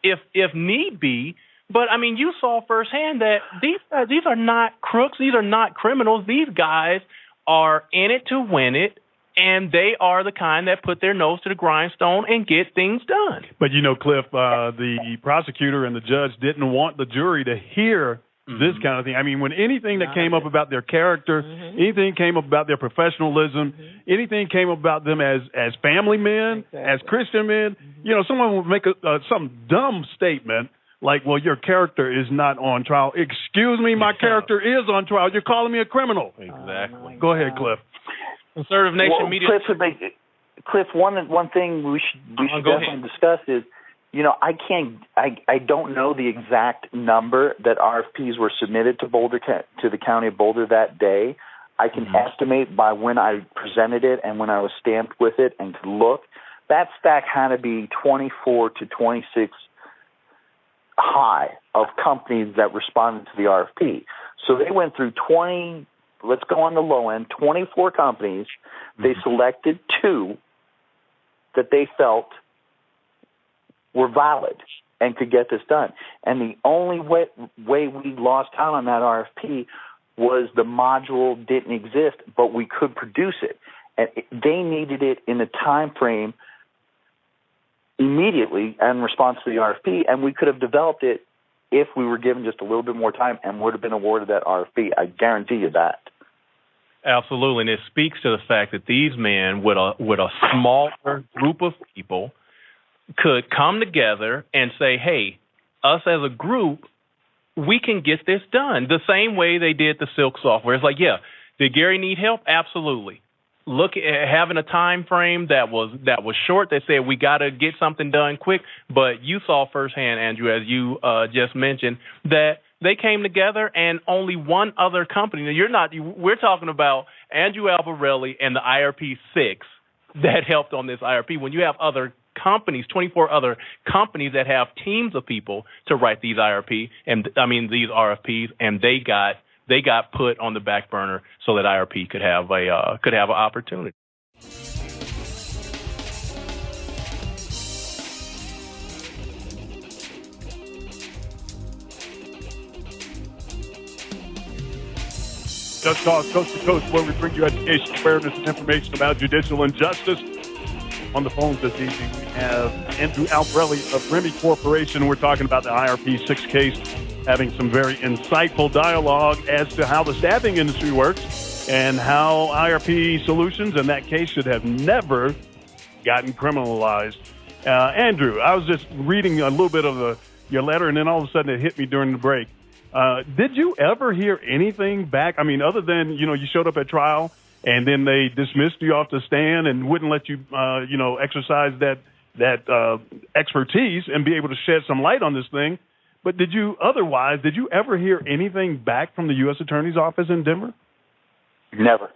if need be. But, I mean, you saw firsthand that these are not crooks. These are not criminals. These guys are in it to win it, and they are the kind that put their nose to the grindstone and get things done. But, Cliff, the prosecutor and the judge didn't want the jury to hear this kind of thing. I mean, when anything that came up about their character, anything came up about their professionalism, anything came up about them as family men, as Christian men, someone would make some dumb statement like, well, your character is not on trial. Excuse me, my character is on trial. You're calling me a criminal. Exactly. Go ahead, Cliff. Conservative Nation Media. Cliff, one thing we should definitely discuss is, I don't know the exact number that RFPs were submitted to the county of Boulder that day. I can estimate by when I presented it and when I was stamped with it and could look. That stack had to be 24 to 26 high of companies that responded to the RFP. So they went through 20, let's go on the low end, 24 companies. They selected 2 that they felt were valid and could get this done. And the only way we lost out on that RFP was the module didn't exist, but we could produce it. And they needed it in a time frame immediately in response to the RFP, and we could have developed it if we were given just a little bit more time and would have been awarded that RFP. I guarantee you that. Absolutely, and it speaks to the fact that these men, with a smaller group of people, could come together and say, hey, us as a group, we can get this done. The same way they did the Silk software. It's like, yeah, did Gary need help? Absolutely. Look at having a time frame that was short. They said we got to get something done quick. But you saw firsthand, Andrew, as you just mentioned, that they came together and only one other company. Now, we're talking about Andrew Albarelle and the IRP 6 that helped on this IRP. When you have other companies, 24 other companies that have teams of people to write these these RFPs, and they got put on the back burner so that IRP could have an opportunity. Just Talk Coast to Coast, where we bring you education, awareness, and information about judicial injustice. On the phones this evening, we have Andrew Albarelle of Remy Corporation. We're talking about the IRP 6 case, having some very insightful dialogue as to how the staffing industry works and how IRP solutions in that case should have never gotten criminalized. Andrew, I was just reading a little bit of your letter, and then all of a sudden it hit me during the break. Did you ever hear anything back? I mean, other than, you showed up at trial and then they dismissed you off the stand and wouldn't let you, exercise that expertise and be able to shed some light on this thing. But did you ever hear anything back from the U.S. Attorney's Office in Denver? Never.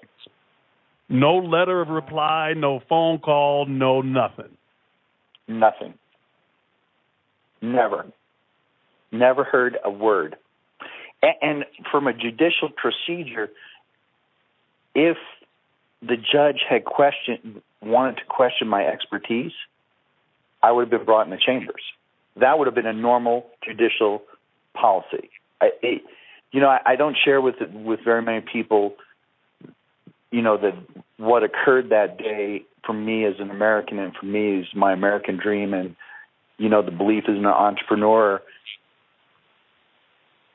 No letter of reply, no phone call, no nothing. Nothing. Never. Never heard a word. And from a judicial procedure, if the judge had wanted to question my expertise, I would have been brought in the chambers. That would have been a normal judicial policy. I don't share with very many people, that what occurred that day for me as an American and for me is my American dream and, the belief as an entrepreneur.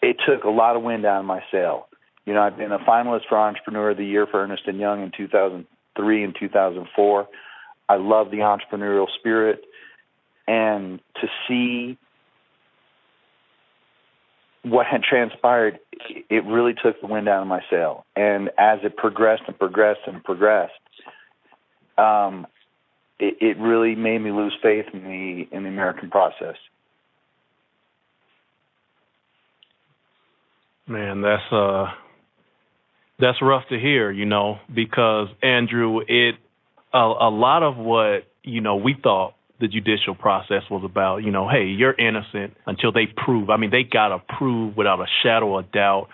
It took a lot of wind out of my sail. I've been a finalist for Entrepreneur of the Year for Ernst & Young in 2003 and 2004. I love the entrepreneurial spirit, and to see what had transpired, it really took the wind out of my sail. And as it progressed and progressed and progressed, it really made me lose faith in the American process. Man, that's rough to hear, because Andrew, a lot of what we thought the judicial process was about, hey, you're innocent until they prove. I mean, they got to prove without a shadow of doubt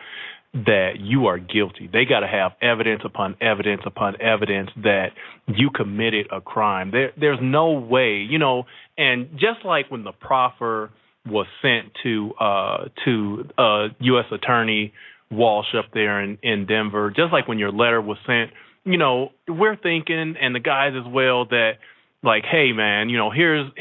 that you are guilty. They got to have evidence upon evidence upon evidence that you committed a crime. There's no way, and just like when the proffer was sent to U.S. Attorney Walsh up there in Denver, just like when your letter was sent, we're thinking, and the guys as well, that like, hey, man, here's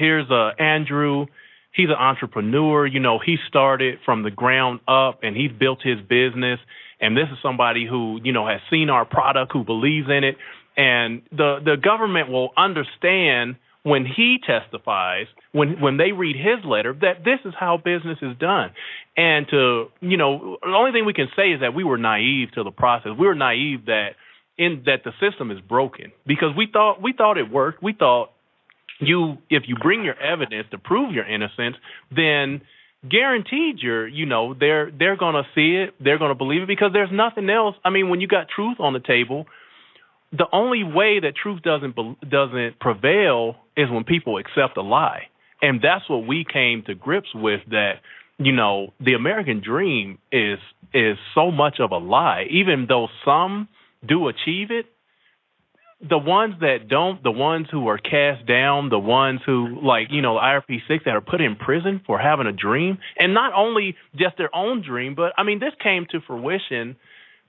Andrew. He's an entrepreneur. He started from the ground up and he's built his business. And this is somebody who, has seen our product, who believes in it. And the government will understand when he testifies, when they read his letter, that this is how business is done. And the only thing we can say is that we were naive to the process. We were naive that the system is broken, because we thought it worked. We thought if you bring your evidence to prove your innocence, then guaranteed they're going to see it, they're going to believe it, because there's nothing else. I mean, when you got truth on the table, the only way that truth doesn't prevail is when people accept a lie. And that's what we came to grips with, that the American dream is so much of a lie. Even though some do achieve it, the ones that don't, the ones who are cast down, the ones who, like, IRP6 that are put in prison for having a dream, and not only just their own dream, but I mean, this came to fruition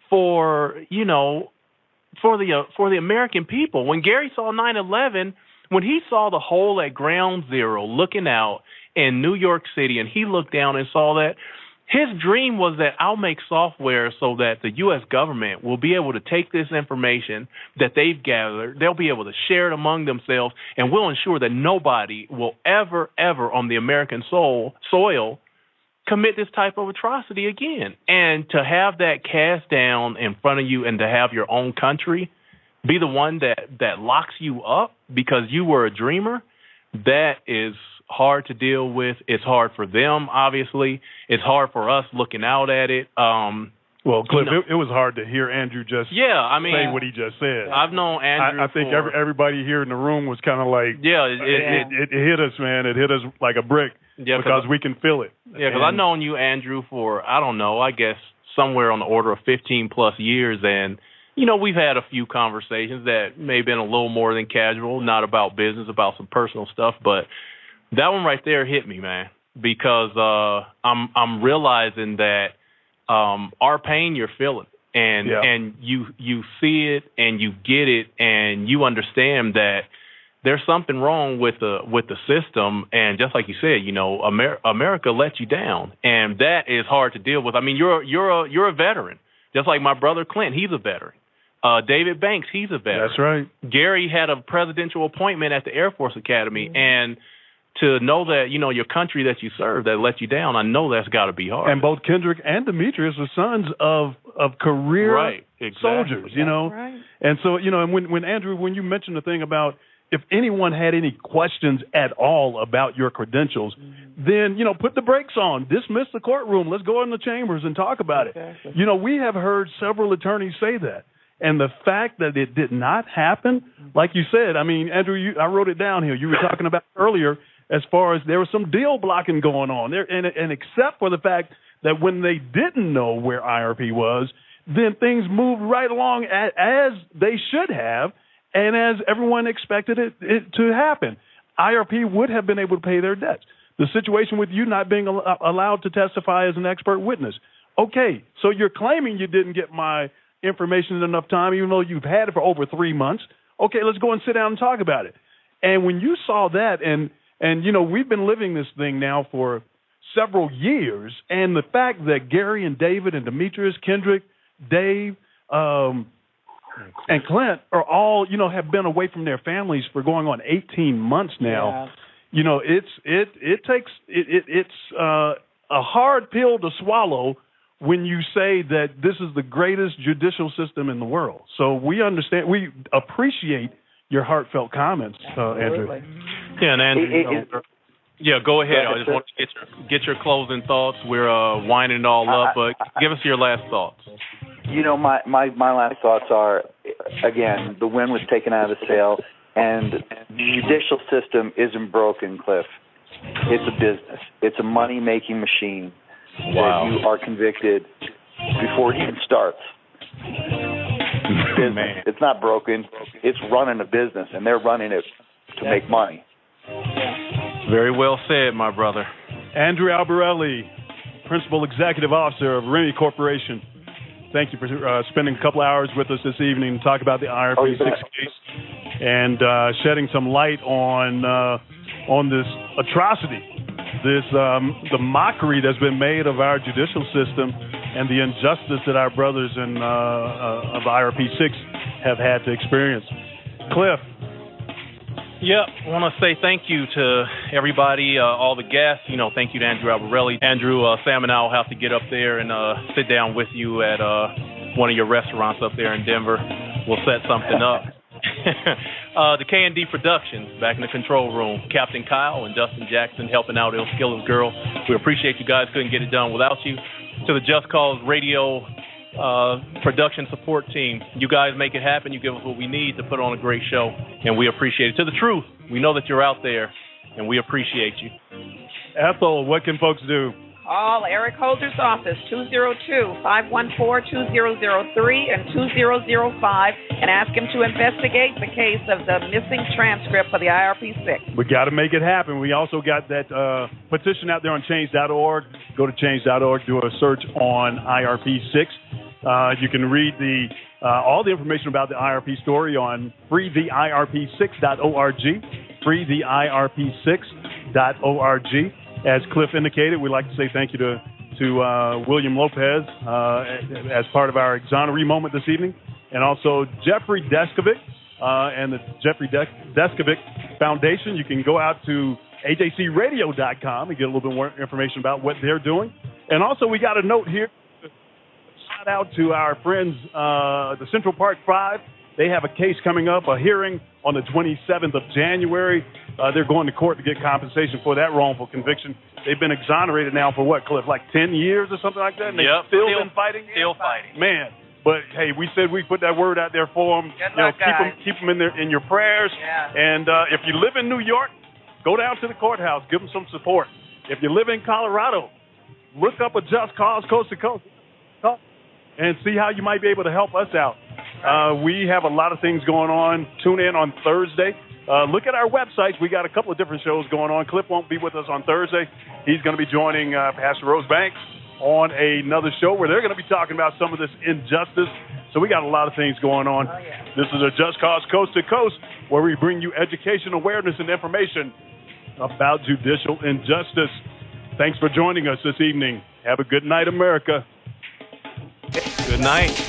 for the American people. When Gary saw 9/11, when he saw the hole at Ground Zero looking out in New York City, and he looked down and saw that, his dream was that I'll make software so that the U.S. government will be able to take this information that they've gathered, they'll be able to share it among themselves, and we'll ensure that nobody will ever on the American soil commit this type of atrocity again. And to have that cast down in front of you, and to have your own country be the one that locks you up because you were a dreamer, that is hard to deal with. It's hard for them, obviously. It's hard for us looking out at it. Well, Cliff, it was hard to hear Andrew just say what he just said. I've known Andrew. I think everybody here in the room was kind of like, it hit us, man. It hit us like a brick, because we can feel it. Yeah, because I've known you, Andrew, for, I don't know, I guess somewhere on the order of 15 plus years. And, we've had a few conversations that may have been a little more than casual, not about business, about some personal stuff. But that one right there hit me, man, because I'm realizing that our pain you're feeling, and you see it and you get it, and you understand that there's something wrong with the system. And just like you said, America let you down, and that is hard to deal with. I mean, you're a veteran, just like my brother Clint. He's a veteran. David Banks, he's a veteran. That's right. Gary had a presidential appointment at the Air Force Academy, and to know that, your country that you serve, that let you down, I know that's got to be hard. And both Kendrick and Demetrius are sons of career soldiers, Right. And so, and when Andrew, when you mentioned the thing about if anyone had any questions at all about your credentials, then, put the brakes on, dismiss the courtroom, let's go in the chambers and talk about it. We have heard several attorneys say that. And the fact that it did not happen, like you said, I mean, Andrew, I wrote it down here. You were talking about earlier, as far as there was some deal blocking going on there. And except for the fact that when they didn't know where IRP was, then things moved right along as they should have, and as everyone expected it to happen. IRP would have been able to pay their debts. The situation with you not being allowed to testify as an expert witness, Okay, so you're claiming you didn't get my information in enough time, even though you've had it for over 3 months. Okay, let's go and sit down and talk about it. And when you saw that, and we've been living this thing now for several years, and the fact that Gary and David and Demetrius, Kendrick, Dave, and Clint are all, have been away from their families for going on 18 months now. Yeah. It's a hard pill to swallow when you say that this is the greatest judicial system in the world. So we understand, we appreciate your heartfelt comments, Andrew. Yeah, and Andrew, go ahead. I just want to get your closing thoughts. We're winding it all up, but give us your last thoughts. My last thoughts are, again, the wind was taken out of the sail, and the judicial system isn't broken, Cliff. It's a business. It's a money-making machine. Wow. That you are convicted before it even starts. Man. It's not broken. It's running a business, and they're running it to make money. Very well said, my brother. Andrew Albarelle, Principal Executive Officer of Remy Corporation. Thank you for spending a couple hours with us this evening to talk about the IRP 6 case and shedding some light on this atrocity, the mockery that's been made of our judicial system and the injustice that our brothers of IRP 6 have had to experience. Cliff. Yeah, I want to say thank you to everybody, all the guests. Thank you to Andrew Albarelle. Andrew, Sam and I will have to get up there and sit down with you at one of your restaurants up there in Denver. We'll set something up. The K&D Productions, back in the control room. Captain Kyle and Justin Jackson helping out Il Skiller's girl. We appreciate you guys. Couldn't get it done without you. To the Just Cause Radio production support team. You guys make it happen. You give us what we need to put on a great show, and we appreciate it. To the truth, we know that you're out there, and we appreciate you. Ethel, what can folks do? Call Eric Holder's office, 202-514-2003 and 2005, and ask him to investigate the case of the missing transcript for the IRP 6. We got to make it happen. We also got that petition out there on change.org. Go to change.org, do a search on IRP 6. You can read all the information about the IRP story on freetheirp6.org, freetheirp6.org. As Cliff indicated, we'd like to say thank you to William Lopez as part of our exoneree moment this evening, and also Jeffrey Deskovic and the Jeffrey Deskovic Foundation. You can go out to ajcradio.com and get a little bit more information about what they're doing. And also, we got a note here. Shout out to our friends, the Central Park 5. They have a case coming up, a hearing on the 27th of January. They're going to court to get compensation for that wrongful conviction. They've been exonerated now for what, Cliff, like 10 years or something like that? And they've still been fighting? Still fighting. Man, but hey, we said we'd put that word out there for them. Keep them in your prayers. Yeah. And if you live in New York, go down to the courthouse. Give them some support. If you live in Colorado, look up a Just Cause Coast to Coast and see how you might be able to help us out. We have a lot of things going on. Tune in on Thursday. Look at our websites. We got a couple of different shows going on. Cliff won't be with us on Thursday. He's going to be joining Pastor Rose Banks on another show where they're going to be talking about some of this injustice. So we got a lot of things going on. Oh, yeah. This is a Just Cause Coast to Coast, where we bring you education, awareness, and information about judicial injustice. Thanks for joining us this evening. Have a good night, America. Good night.